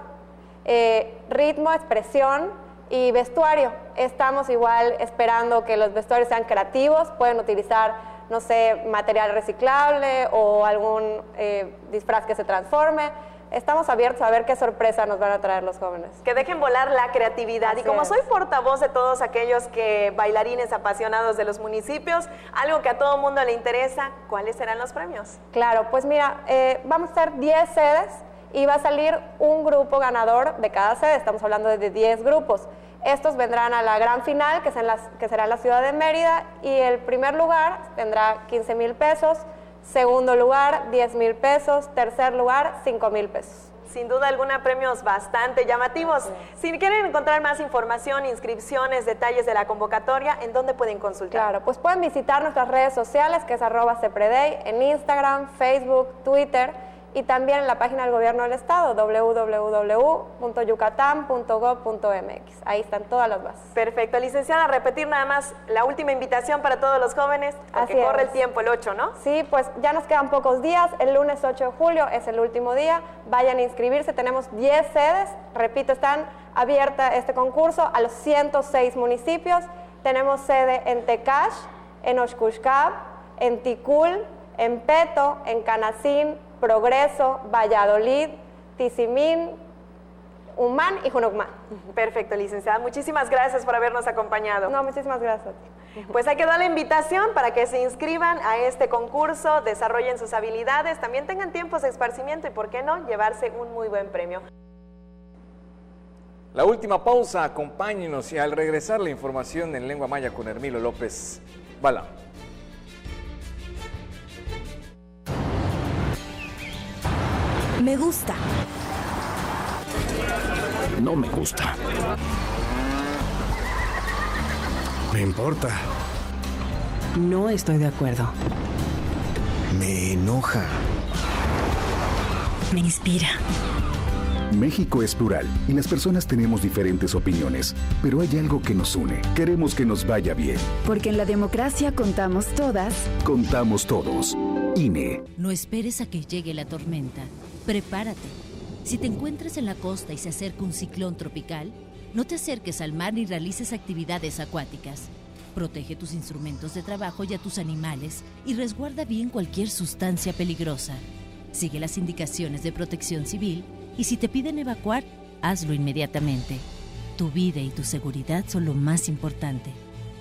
[SPEAKER 8] ritmo, expresión y vestuario. Estamos igual esperando que los vestuarios sean creativos, pueden utilizar, no sé, material reciclable o algún disfraz que se transforme. Estamos abiertos a ver qué sorpresa nos van a traer los jóvenes.
[SPEAKER 18] Que dejen volar la creatividad.
[SPEAKER 8] Así
[SPEAKER 18] y como
[SPEAKER 8] es.
[SPEAKER 18] soy portavoz de todos aquellos bailarines apasionados de los municipios, algo que a todo mundo le interesa, ¿cuáles serán los premios?
[SPEAKER 8] Claro, pues mira, vamos a hacer 10 sedes y va a salir un grupo ganador de cada sede. Estamos hablando de 10 grupos. Estos vendrán a la gran final, que será en la ciudad de Mérida, y el primer lugar tendrá 15,000 pesos, segundo lugar 10,000 pesos, tercer lugar 5,000 pesos.
[SPEAKER 18] Sin duda alguna, premios bastante llamativos. Si quieren encontrar más información, inscripciones, detalles de la convocatoria, ¿en dónde pueden consultar?
[SPEAKER 8] Claro, pues pueden visitar nuestras redes sociales, que es @CEPREDEI, en Instagram, Facebook, Twitter, y también en la página del Gobierno del Estado, www.yucatan.gov.mx. Ahí están todas las bases.
[SPEAKER 18] Perfecto. Licenciada, repetir nada más la última invitación para todos los jóvenes, porque corre el tiempo, el 8, ¿no?
[SPEAKER 8] Sí, pues ya nos quedan pocos días. El lunes 8 de julio es el último día. Vayan a inscribirse. Tenemos 10 sedes. Repito, están abierta este concurso a los 106 municipios. Tenemos sede en Tecash, en Oshkushkab, en Ticul, en Peto, en Canacín, Progreso, Valladolid, Tizimín, Humán y Junucmán.
[SPEAKER 18] Perfecto, licenciada. Muchísimas gracias por habernos acompañado.
[SPEAKER 8] No, muchísimas gracias.
[SPEAKER 18] Pues ahí quedó la invitación para que se inscriban a este concurso, desarrollen sus habilidades, también tengan tiempos de esparcimiento y, ¿por qué no?, llevarse un muy buen premio.
[SPEAKER 1] La última pausa, acompáñenos y al regresar la información en lengua maya con Hermilo López Bala.
[SPEAKER 9] Me gusta.
[SPEAKER 11] No me gusta. Me importa.
[SPEAKER 9] No estoy de acuerdo.
[SPEAKER 11] Me enoja.
[SPEAKER 9] Me inspira.
[SPEAKER 12] México es plural y las personas tenemos diferentes opiniones, pero hay algo que nos une. Queremos que nos vaya bien.
[SPEAKER 9] Porque en la democracia contamos todas.
[SPEAKER 12] Contamos todos. INE.
[SPEAKER 13] No esperes a que llegue la tormenta. Prepárate. Si te encuentras en la costa y se acerca un ciclón tropical, No te acerques al mar ni realices actividades acuáticas. Protege tus instrumentos de trabajo y a tus animales y resguarda bien cualquier sustancia peligrosa. Sigue las indicaciones de Protección Civil y si te piden evacuar, hazlo inmediatamente. Tu vida y tu seguridad son lo más importante.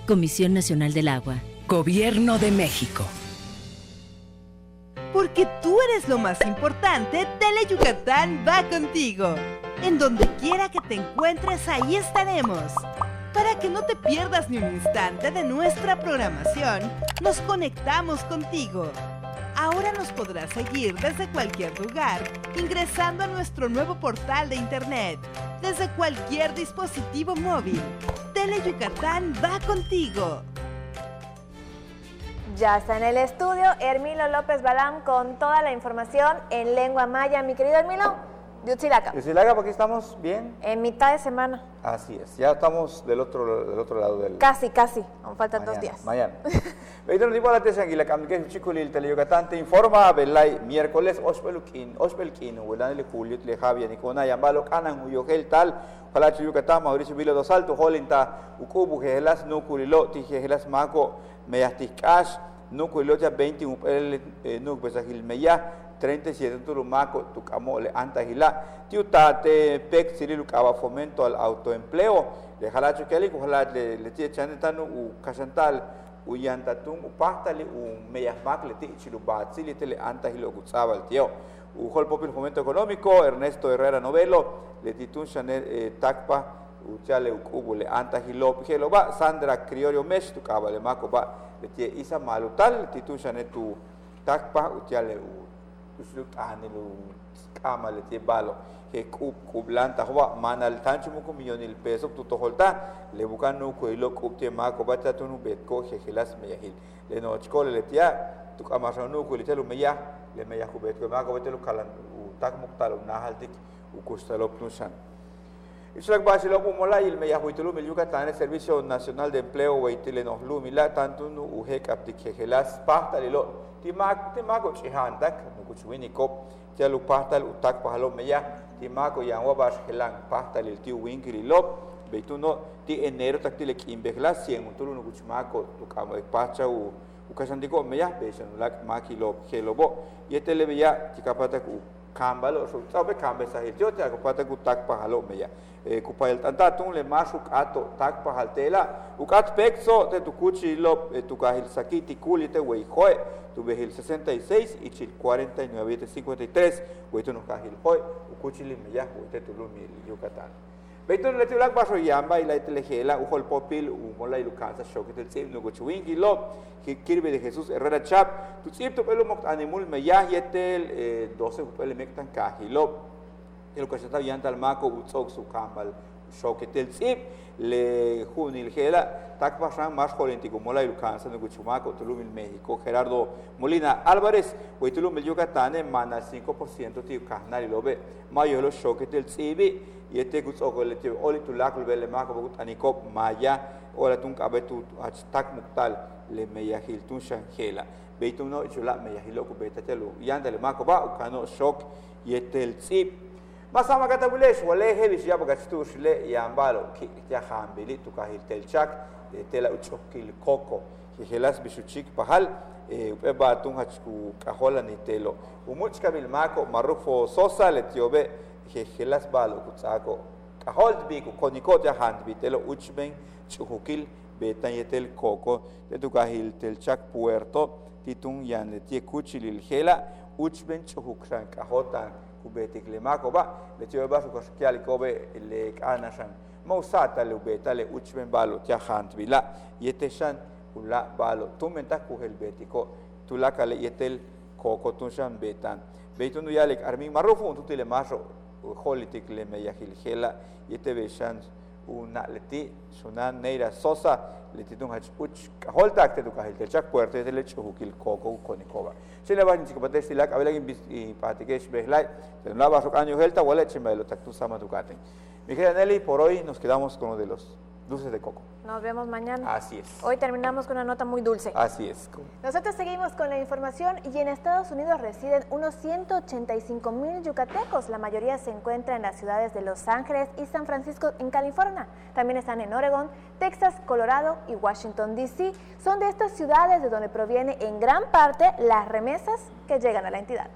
[SPEAKER 13] Comisión Nacional del Agua.
[SPEAKER 9] Gobierno de México.
[SPEAKER 3] Porque tú eres lo más importante, Tele Yucatán va contigo. En donde quiera que te encuentres, ahí estaremos. Para que no te pierdas ni un instante de nuestra programación, nos conectamos contigo. Ahora nos podrás seguir desde cualquier lugar, ingresando a nuestro nuevo portal de internet, desde cualquier dispositivo móvil. Tele Yucatán va contigo.
[SPEAKER 2] Ya está en el estudio Hermilo López Balam con toda la información en lengua maya. Mi querido Hermilo, Yutzilaca.
[SPEAKER 14] Yutzilaca, ¿por aquí estamos bien?
[SPEAKER 2] En mitad de semana.
[SPEAKER 14] Así es, ya estamos del otro lado del...
[SPEAKER 2] Casi, aún faltan 2 días.
[SPEAKER 14] Mañana. Veito no la tesa anguila camque chiculil Tele Yucatán te informa belay miércoles ospelkin huelan le julio le Javier Nicona yambalo canan huyogel tal Palacio Yucatán Mauricio Vilo dos Alto holinta ukubu gelas no culilo tijelas maco meyastiscash no culilo ya 20 el no pesajil meya 37 turumaco tucamole antagila tiutate pec sirilucaba fomento al autoempleo le jalacho que le tie chanetano u casantal uyantatun upahtali meyasmac le ti chilubat le tele antagilo gutzaba el tío Ujol Popil Fomento Económico, Ernesto Herrera Novelo, Letitun Chanel Tacpa, Uchale Ucubule, Antagilo, Geloba, Sandra Criorio Mesh, tu cabale Macoba, Letie Isa Malutal, Letitun Chanel tu Tacpa, Uchale Usluk Anilu, Kama Letie Balo, que Cublanta Hoa, Manal Tanchumuco millonil peso, Tutoholta, Le Bucano, Coilo, Cupte Macoba, Tatunu Betco, Gegelas Meyahil, Lenochco, Letia, tu Camarano, Culitelu Meya. Le meya kubet ko mago betelu kalan tak muktal nahaltik ukustalop nusan. Isulak basilo pumola il meya huitulu mil Yucatán Servicio Nacional de Empleo weitile nohlu mila tantu nu uhek aptik helas pahtalilo timago chihantak nukuchuini kop tialu pahtal utak pahalo meya timago yangwa bas helang pahtalil tiu winkililo beituno ti enero taktilek imbehlas 100 utulu nukuchumako tukamo pacha ukasandiko meya besan lak makilo helobo yetele meya tikapata ku kambalo so sabe kambe sahil jo ta kapata ku tak pahalo meya kupayel tanta tung le masuk ato tak pahaltela ukat pexo te tukuchi lo tukahil sakiti kulite wei hoy tu behil 66 y chil 49 te 53 wei tu no kahil hoy ukuchi le meya wei te tulumi Yucatán Beitun le tulak baso yamba ila telejela ujol popil umola ilukansa shoketel tsib no gochuingi lo kirbe de Jesús Herrera Chap tu tsib to pelo mokt animul meya yetel 12 pele mektan kahilo el ko shata yanta al mako utsok su kambal shoketel tsib le junil gela tak pasan más holentico mola ilukansa no gochumako tulumil México Gerardo Molina Álvarez weitulum el Yucatán mana 5% ti kahnali lobe mayo lo shoketel tsibi yete gutsoko lete oli tulak lele mako bugut anikop maya ola tung abetu tak muktal le meyahil tun shangela beitum no chula meyahilo ku betatelu yanda le mako ba ukano shok yetel tsip masama katabulesh wale hebish yabagastu shile yambalo ki ya khambili tukahil telchak tela uchokil koko helas bishuchik pahal eba tung hachku kahola ni telo umuch kabil mako marufo sosa letiobe helas balo kutsako kahold biku konikot ya hand bitelo uchben chukil betan yetel koko de tukahil telchak puerto titung yan tie kuchilil hela uchben chukran kahotan kubetik le makoba le tio basu koskial kobe le kanashan mausata le betale uchben balo ya hand bila yeteshan ula balo tumenta kuhel betiko tulakale yetel koko tunshan betan beitunu yalik armin marufu tutile maso holitik le meyahil hela yete beshan una leti sunan neira sosa letitung hach uch holtak te tukahil telchak puerto yete lech hukil koko konikoba sila ban chikapate silak abelagin patikesh behlai tenla basok año helta wala chimelo taktu sama tukaten. Mi querida Nelly, por hoy nos quedamos con uno de los Dulces de coco.
[SPEAKER 2] Nos vemos mañana.
[SPEAKER 14] Así es.
[SPEAKER 2] Hoy terminamos con una nota muy dulce.
[SPEAKER 14] Así es.
[SPEAKER 2] Nosotros seguimos con la información y en Estados Unidos residen unos 185,000 yucatecos. La mayoría se encuentra en las ciudades de Los Ángeles y San Francisco en California. También están en Oregón, Texas, Colorado y Washington, D.C. Son de estas ciudades de donde proviene en gran parte las remesas que llegan a la entidad.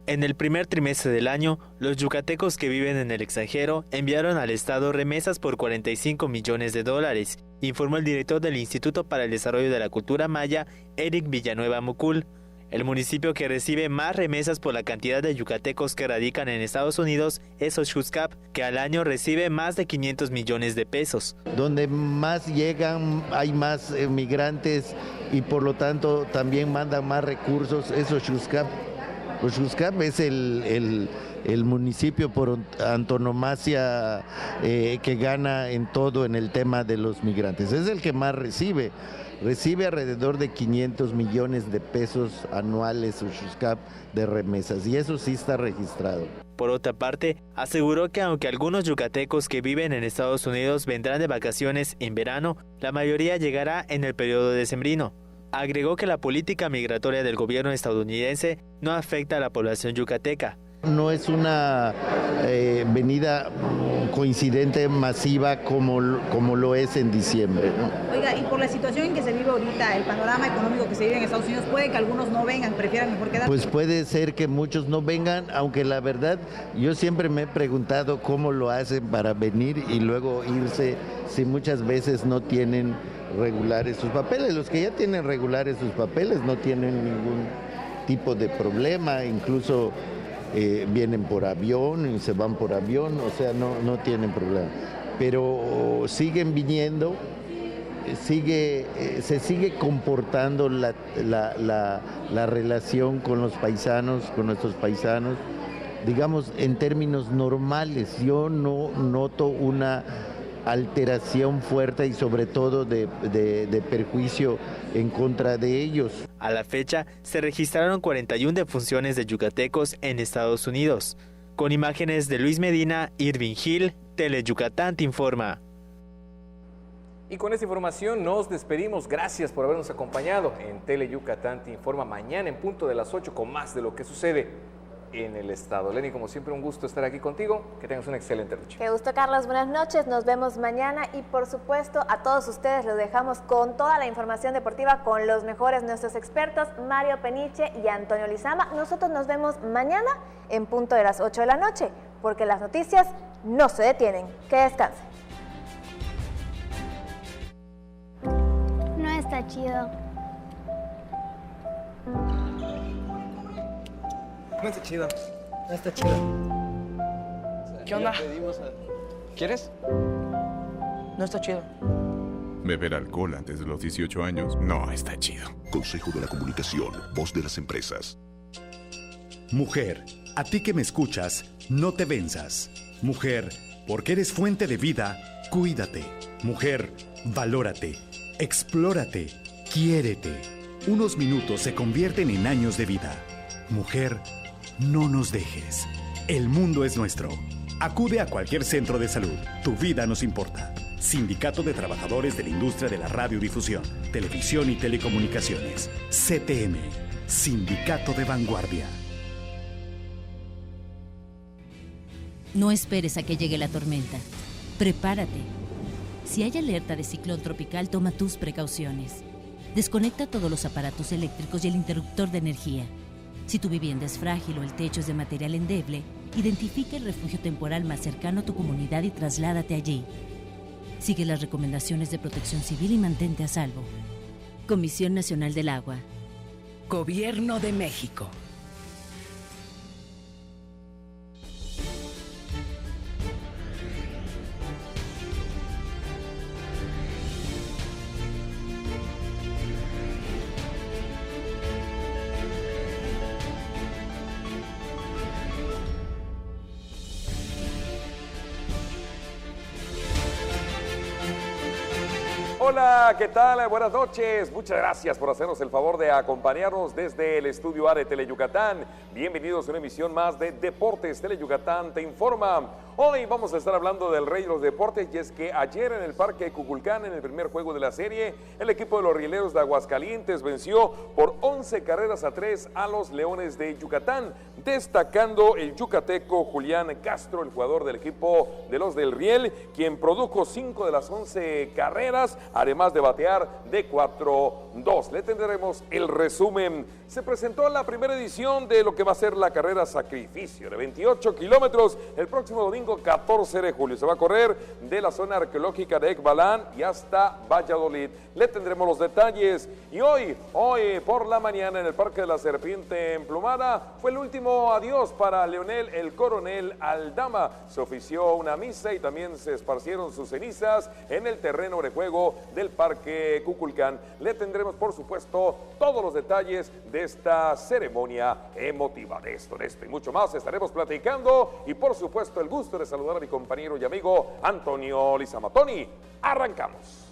[SPEAKER 15] En el primer trimestre del año, los yucatecos que viven en el extranjero enviaron al Estado remesas por $45 millones, informó el director del Instituto para el Desarrollo de la Cultura Maya, Eric Villanueva Mucul. El municipio que recibe más remesas por la cantidad de yucatecos que radican en Estados Unidos es Oaxuscap, que al año recibe más de 500 millones de pesos.
[SPEAKER 16] Donde más llegan, hay más migrantes y por lo tanto también mandan más recursos, es Oaxuscap. Oaxuscap es el municipio por antonomasia que gana en todo en el tema de los migrantes. Es el que más recibe. Recibe alrededor de 500 millones de pesos anuales Oaxuscap de remesas y eso sí está registrado.
[SPEAKER 15] Por otra parte, aseguró que aunque algunos yucatecos que viven en Estados Unidos vendrán de vacaciones en verano, la mayoría llegará en el periodo decembrino. Agregó que la política migratoria del gobierno estadounidense no afecta a la población yucateca.
[SPEAKER 16] No es una venida coincidente masiva como lo es en diciembre, ¿no?
[SPEAKER 17] Oiga, y por la situación en que se vive ahorita, el panorama económico que se vive en Estados Unidos, ¿puede que algunos no vengan, prefieran mejor quedarse?
[SPEAKER 16] Pues puede ser que muchos no vengan, aunque la verdad yo siempre me he preguntado cómo lo hacen para venir y luego irse si muchas veces no tienen regulares sus papeles. Los que ya tienen regulares sus papeles no tienen ningún tipo de problema, incluso vienen por avión y se van por avión, o sea, no tienen problema. Pero siguen viniendo, se sigue comportando la relación con los paisanos, con nuestros paisanos, digamos, en términos normales. Yo no noto una alteración fuerte y sobre todo de perjuicio en contra de ellos.
[SPEAKER 15] A la fecha, se registraron 41 defunciones de yucatecos en Estados Unidos. Con imágenes de Luis Medina, Irving Gil, Teleyucatán te informa.
[SPEAKER 1] Y con esta información nos despedimos. Gracias por habernos acompañado en Teleyucatán te informa, mañana en punto de las 8 con más de lo que sucede en el estado. Lenny, como siempre, un gusto estar aquí contigo. Que tengas una excelente noche.
[SPEAKER 2] Qué gusto, Carlos. Buenas noches. Nos vemos mañana y, por supuesto, a todos ustedes los dejamos con toda la información deportiva con los mejores nuestros expertos, Mario Peniche y Antonio Lizama. Nosotros nos vemos mañana en punto de las 8 de la noche, porque las noticias no se detienen. Que descansen.
[SPEAKER 24] No está chido.
[SPEAKER 19] No está chido. No está chido. ¿Qué onda? ¿Quieres? No está chido.
[SPEAKER 20] Beber alcohol antes de los 18 años no está chido.
[SPEAKER 21] Consejo de la Comunicación, voz de las empresas.
[SPEAKER 22] Mujer, a ti que me escuchas, no te venzas. Mujer, porque eres fuente de vida, cuídate. Mujer, valórate, explórate, quiérete. Unos minutos se convierten en años de vida. Mujer, no nos dejes. El mundo es nuestro. Acude a cualquier centro de salud. Tu vida nos importa. Sindicato de Trabajadores de la Industria de la Radiodifusión, Televisión y Telecomunicaciones. CTM. Sindicato de Vanguardia.
[SPEAKER 13] No esperes a que llegue la tormenta. Prepárate. Si hay alerta de ciclón tropical, toma tus precauciones. Desconecta todos los aparatos eléctricos y el interruptor de energía. Si tu vivienda es frágil o el techo es de material endeble, identifica el refugio temporal más cercano a tu comunidad y trasládate allí. Sigue las recomendaciones de Protección Civil y mantente a salvo. Comisión Nacional del Agua.
[SPEAKER 9] Gobierno de México.
[SPEAKER 29] Hola, ¿qué tal? Buenas noches. Muchas gracias por hacernos el favor de acompañarnos desde el estudio A de Teleyucatán. Bienvenidos a una emisión más de Deportes Teleyucatán te informa.
[SPEAKER 4] Hoy vamos a estar hablando del rey de los deportes, y es que ayer en el Parque Cuculcán, en el primer juego de la serie, el equipo de los Rieleros de Aguascalientes venció por 11-3 a los Leones de Yucatán, destacando el yucateco Julián Castro, el jugador del equipo de los del Riel, quien produjo 5 de las 11 carreras, además de batear de 4-2. Le tendremos el resumen. Se presentó la primera edición de lo que va a ser la carrera Sacrificio de 28 kilómetros el próximo domingo 14 de julio. Se va a correr de la zona arqueológica de Ecbalán y hasta Valladolid. Le tendremos los detalles. Y hoy por la mañana en el Parque de la Serpiente Emplumada fue el último adiós para Leonel el Coronel Aldama. Se ofició una misa y también se esparcieron sus cenizas en el terreno de juego del Parque Cuculcán. Le tendremos, por supuesto, todos los detalles de esta ceremonia emotiva. De esto y mucho más estaremos platicando, y por supuesto el gusto de saludar a mi compañero y amigo Antonio Lizamatoni. Arrancamos.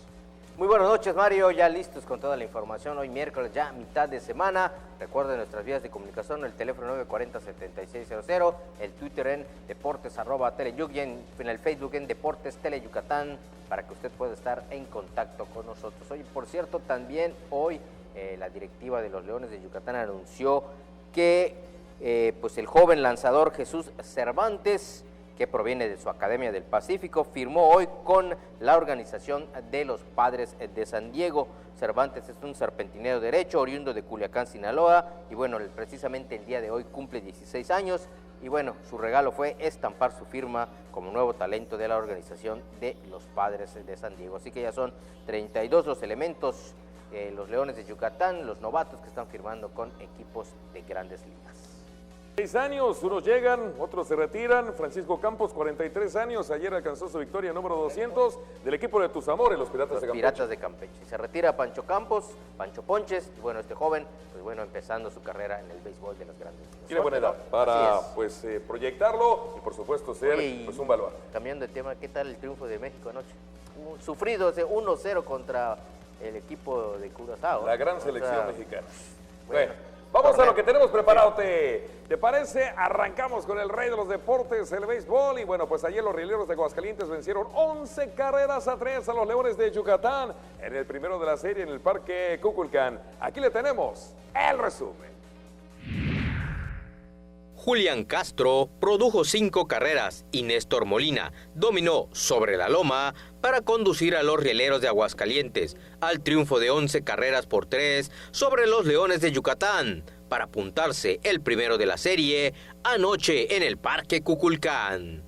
[SPEAKER 5] Muy buenas noches, Mario, ya listos con toda la información. Hoy miércoles, ya mitad de semana. Recuerden nuestras vías de comunicación, el teléfono 940-7600, el Twitter en Deportes @Teleyuc y en el Facebook en Deportes Teleyucatán, para que usted pueda estar en contacto con nosotros. Hoy, por cierto, también hoy la directiva de los Leones de Yucatán anunció que pues el joven lanzador Jesús Cervantes, que proviene de su Academia del Pacífico, firmó hoy con la organización de los Padres de San Diego. Cervantes es un serpentinero derecho, oriundo de Culiacán, Sinaloa, y bueno, precisamente el día de hoy cumple 16 años, y bueno, su regalo fue estampar su firma como nuevo talento de la organización de los Padres de San Diego. Así que ya son 32 los elementos, los Leones de Yucatán, los novatos que están firmando con equipos de Grandes Ligas.
[SPEAKER 4] 6 años, unos llegan, otros se retiran. Francisco Campos, 43 años, ayer alcanzó su victoria número 200 del equipo de tus amores, los Piratas de Campeche.
[SPEAKER 5] Piratas de Campeche. Se retira Pancho Campos, Pancho Ponches, y bueno, este joven, pues bueno, empezando su carrera en el béisbol de las Grandes Ligas.
[SPEAKER 4] Tiene buena edad para pues proyectarlo y por supuesto ser pues un baluarte.
[SPEAKER 5] Cambiando de tema, ¿qué tal el triunfo de México anoche? Sufrido ese 1-0 contra el equipo de Curazao.
[SPEAKER 4] La gran selección mexicana. Bueno, vamos a lo que tenemos preparado. ¿Te parece? Arrancamos con el rey de los deportes, el béisbol. Y bueno, pues ayer los Rieleros de Aguascalientes vencieron 11-3 a los Leones de Yucatán en el primero de la serie en el Parque Cuculcán. Aquí le tenemos el resumen.
[SPEAKER 6] Julián Castro produjo 5 carreras y Néstor Molina dominó sobre la loma para conducir a los Rieleros de Aguascalientes al triunfo de 11-3 sobre los Leones de Yucatán para apuntarse el primero de la serie anoche en el Parque Cuculcán.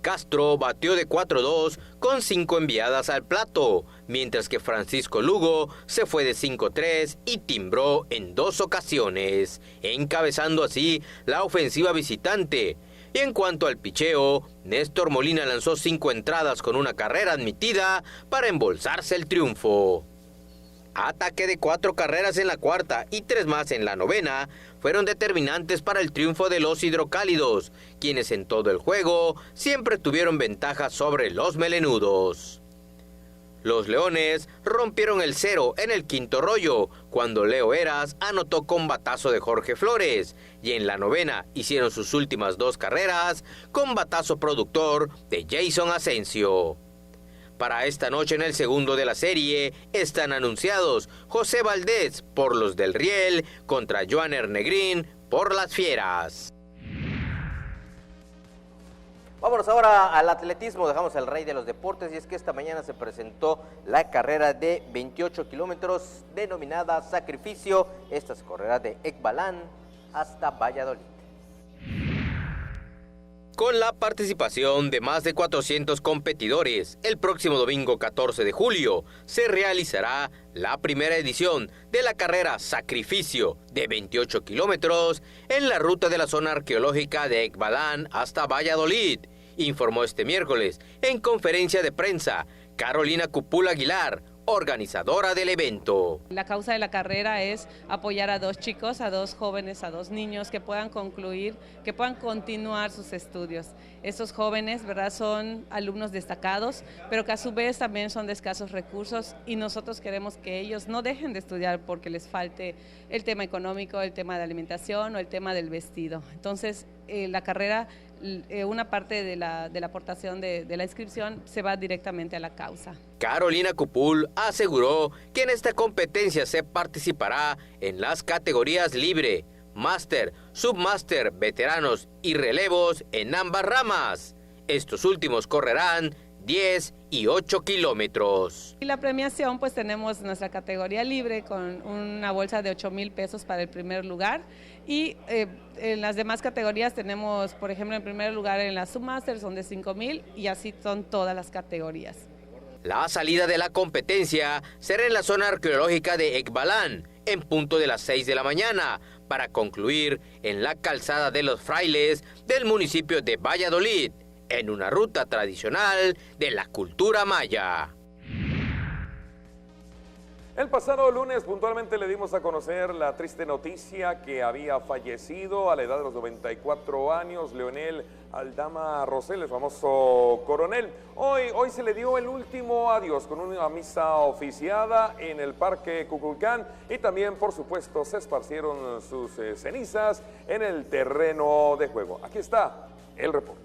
[SPEAKER 6] Castro batió de 4-2 con 5 enviadas al plato, mientras que Francisco Lugo se fue de 5-3 y timbró en 2 ocasiones, encabezando así la ofensiva visitante. Y en cuanto al picheo, Néstor Molina lanzó 5 entradas con una carrera admitida para embolsarse el triunfo. Ataque de 4 carreras en la cuarta y 3 más en la novena fueron determinantes para el triunfo de los hidrocálidos, quienes en todo el juego siempre tuvieron ventaja sobre los melenudos. Los Leones rompieron el 0 en el quinto rollo, cuando Leo Eras anotó con batazo de Jorge Flores, y en la novena hicieron sus últimas 2 carreras con batazo productor de Jason Asensio. Para esta noche en el segundo de la serie están anunciados José Valdés por los del Riel contra Joaner Negrín por las Fieras.
[SPEAKER 5] Vámonos ahora al atletismo, dejamos al rey de los deportes, y es que esta mañana se presentó la carrera de 28 kilómetros denominada Sacrificio. Esta se correrá de Ecbalán hasta Valladolid.
[SPEAKER 6] Con la participación de más de 400 competidores, el próximo domingo 14 de julio se realizará la primera edición de la carrera Sacrificio de 28 kilómetros en la ruta de la zona arqueológica de Ecbalán hasta Valladolid, informó este miércoles en conferencia de prensa Carolina Cupul Aguilar, organizadora del evento.
[SPEAKER 10] La causa de la carrera es apoyar a 2 chicos, a 2 jóvenes, a 2 niños que puedan concluir, que puedan continuar sus estudios. Estos jóvenes, ¿verdad?, son alumnos destacados, pero que a su vez también son de escasos recursos, y nosotros queremos que ellos no dejen de estudiar porque les falte el tema económico, el tema de alimentación o el tema del vestido. Entonces, la carrera, una parte de la aportación de la inscripción se va directamente a la causa.
[SPEAKER 6] Carolina Cupul aseguró que en esta competencia se participará en las categorías libre, máster, submáster, veteranos y relevos en ambas ramas. Estos últimos correrán 10 y 8 kilómetros.
[SPEAKER 10] Y la premiación, pues tenemos nuestra categoría libre con una bolsa de 8,000 pesos para el primer lugar y en las demás categorías tenemos, por ejemplo, en primer lugar en la Submaster son de 5,000 y así son todas las categorías.
[SPEAKER 6] La salida de la competencia será en la zona arqueológica de Ekbalán, en punto de las 6 de la mañana, para concluir en la calzada de los Frailes del municipio de Valladolid, en una ruta tradicional de la cultura maya.
[SPEAKER 4] El pasado lunes puntualmente le dimos a conocer la triste noticia que había fallecido a la edad de los 94 años Leonel Aldama Rosell, el famoso coronel. Hoy se le dio el último adiós con una misa oficiada en el Parque Kukulcán y también, por supuesto, se esparcieron sus cenizas en el terreno de juego. Aquí está el reporte.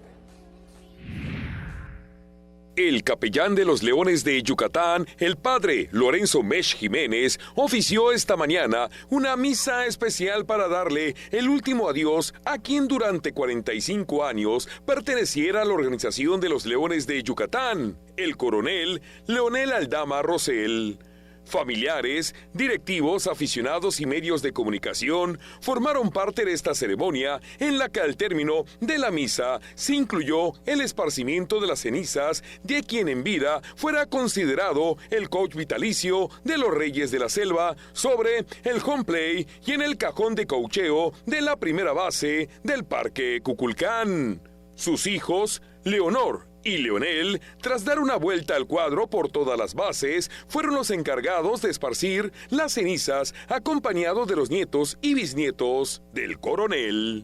[SPEAKER 29] El capellán de los Leones de Yucatán, el padre Lorenzo Mesh Jiménez, ofició esta mañana una misa especial para darle el último adiós a quien durante 45 años perteneciera a la organización de los Leones de Yucatán, el coronel Leonel Aldama Rosell. Familiares, directivos, aficionados y medios de comunicación formaron parte de esta ceremonia en la que al término de la misa se incluyó el esparcimiento de las cenizas de quien en vida fuera considerado el coach vitalicio de los Reyes de la Selva sobre el home play y en el cajón de coacheo de la primera base del Parque Kukulcán. Sus hijos, Leonor y Leonel, tras dar una vuelta al cuadro por todas las bases, fueron los encargados de esparcir las cenizas acompañados de los nietos y bisnietos del coronel.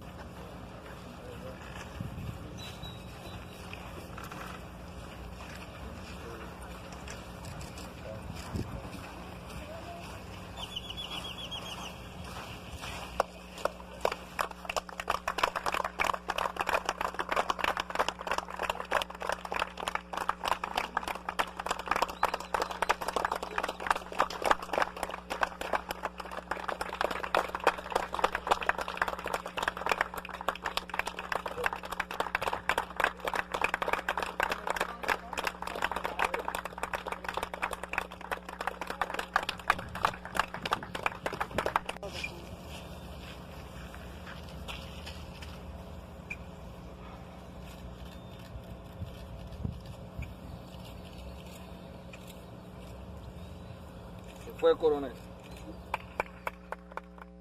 [SPEAKER 7] Fue coronel.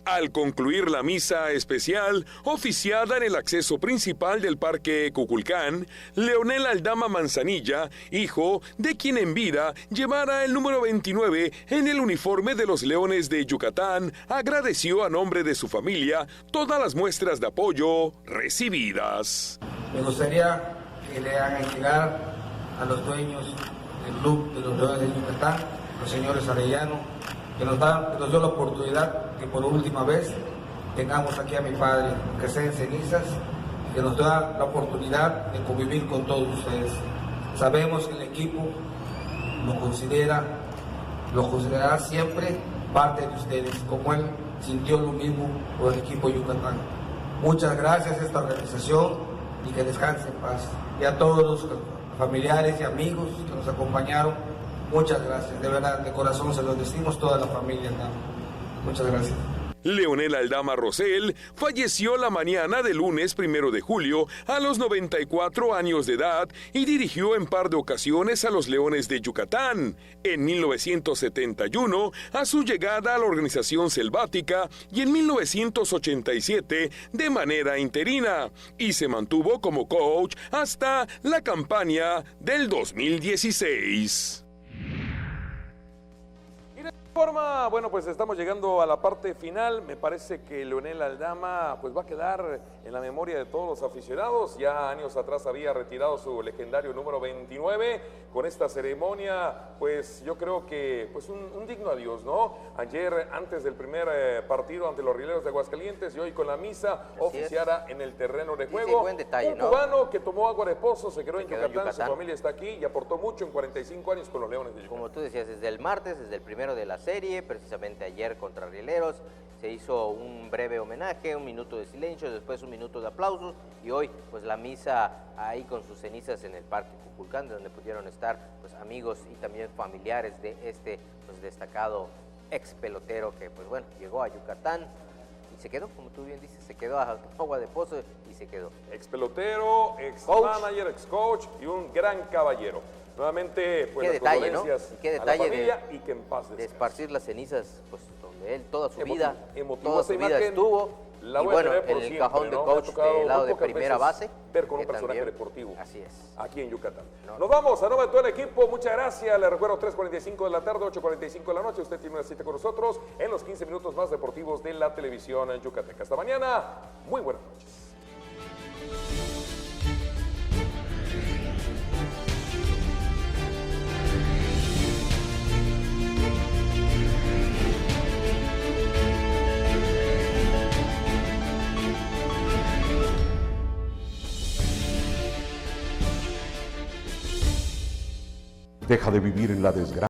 [SPEAKER 29] Al concluir la misa especial, oficiada en el acceso principal del Parque Kukulcán, Leonel Aldama Manzanilla, hijo de quien en vida llevara el número 29 en el uniforme de los Leones de Yucatán, agradeció a nombre de su familia todas las muestras de apoyo recibidas.
[SPEAKER 8] Me gustaría que le hagan llegar a los dueños del club de los Leones de Yucatán, los señores Arellano, que nos dio la oportunidad que por última vez tengamos aquí a mi padre, que sea en cenizas, que nos da la oportunidad de convivir con todos ustedes. Sabemos que el equipo lo considerará siempre parte de ustedes, como él sintió lo mismo por el equipo Yucatán. Muchas gracias a esta organización y que descanse en paz. Y a todos los familiares y amigos que nos acompañaron, muchas gracias, de verdad, de corazón se los decimos toda la familia acá. Muchas gracias.
[SPEAKER 29] Leonel Aldama Rosell falleció la mañana del lunes 1 de julio a los 94 años de edad y dirigió en par de ocasiones a los Leones de Yucatán. En 1971, a su llegada a la organización selvática y en 1987 de manera interina, y se mantuvo como coach hasta la campaña del 2016.
[SPEAKER 4] Bueno, pues estamos llegando a la parte final. Me parece que Leonel Aldama pues va a quedar en la memoria de todos los aficionados. Ya años atrás había retirado su legendario número 29. Con esta ceremonia, pues yo creo que pues un digno adiós, ¿no? Ayer, antes del primer partido ante los Rieleros de Aguascalientes, y hoy con la misa oficiara en el terreno de juego.
[SPEAKER 5] Sí, buen detalle,
[SPEAKER 4] un
[SPEAKER 5] ¿no?
[SPEAKER 4] cubano que tomó agua de pozo, se quedó en
[SPEAKER 5] quedó en
[SPEAKER 4] Yucatán,
[SPEAKER 5] Yucatán.
[SPEAKER 4] su familia está aquí y aportó mucho en 45 años con los Leones de Yucatán.
[SPEAKER 5] Como tú decías, desde el martes, desde el primero de la serie, precisamente ayer contra Rieleros, se hizo un breve homenaje, un minuto de silencio, después un minuto de aplausos y hoy pues la misa ahí con sus cenizas en el Parque Cuculcán, donde pudieron estar pues amigos y también familiares de este pues destacado ex pelotero que pues bueno, llegó a Yucatán y se quedó, como tú bien dices, se quedó a agua de pozo y se quedó.
[SPEAKER 4] Ex pelotero, ex manager, ex coach y un gran caballero. Nuevamente, pues
[SPEAKER 5] qué
[SPEAKER 4] las
[SPEAKER 5] detalle, ¿no?
[SPEAKER 4] condolencias
[SPEAKER 5] Qué
[SPEAKER 4] a la
[SPEAKER 5] detalle
[SPEAKER 4] familia y que en paz
[SPEAKER 5] de
[SPEAKER 4] descanse.
[SPEAKER 5] esparcir las cenizas, pues donde él toda su vida,
[SPEAKER 4] emotivo
[SPEAKER 5] toda
[SPEAKER 4] esa
[SPEAKER 5] su vida
[SPEAKER 4] imagen,
[SPEAKER 5] estuvo.
[SPEAKER 4] la
[SPEAKER 5] Y
[SPEAKER 4] voy a
[SPEAKER 5] bueno,
[SPEAKER 4] tener por
[SPEAKER 5] en el
[SPEAKER 4] siempre,
[SPEAKER 5] cajón de
[SPEAKER 4] ¿no? Me ha
[SPEAKER 5] coach
[SPEAKER 4] tocado
[SPEAKER 5] del lado
[SPEAKER 4] muy
[SPEAKER 5] de
[SPEAKER 4] pocas
[SPEAKER 5] primera
[SPEAKER 4] veces
[SPEAKER 5] base.
[SPEAKER 4] ver con un
[SPEAKER 5] que
[SPEAKER 4] personaje
[SPEAKER 5] también,
[SPEAKER 4] deportivo.
[SPEAKER 5] Así es.
[SPEAKER 4] Aquí en Yucatán. Nos vamos, a nombre de todo el equipo, muchas gracias. Les recuerdo 3:45 de la tarde, 8:45 de la noche. Usted tiene una cita con nosotros en los 15 minutos más deportivos de la televisión yucateca. Hasta mañana, muy buenas noches.
[SPEAKER 21] Deja de vivir en la desgracia.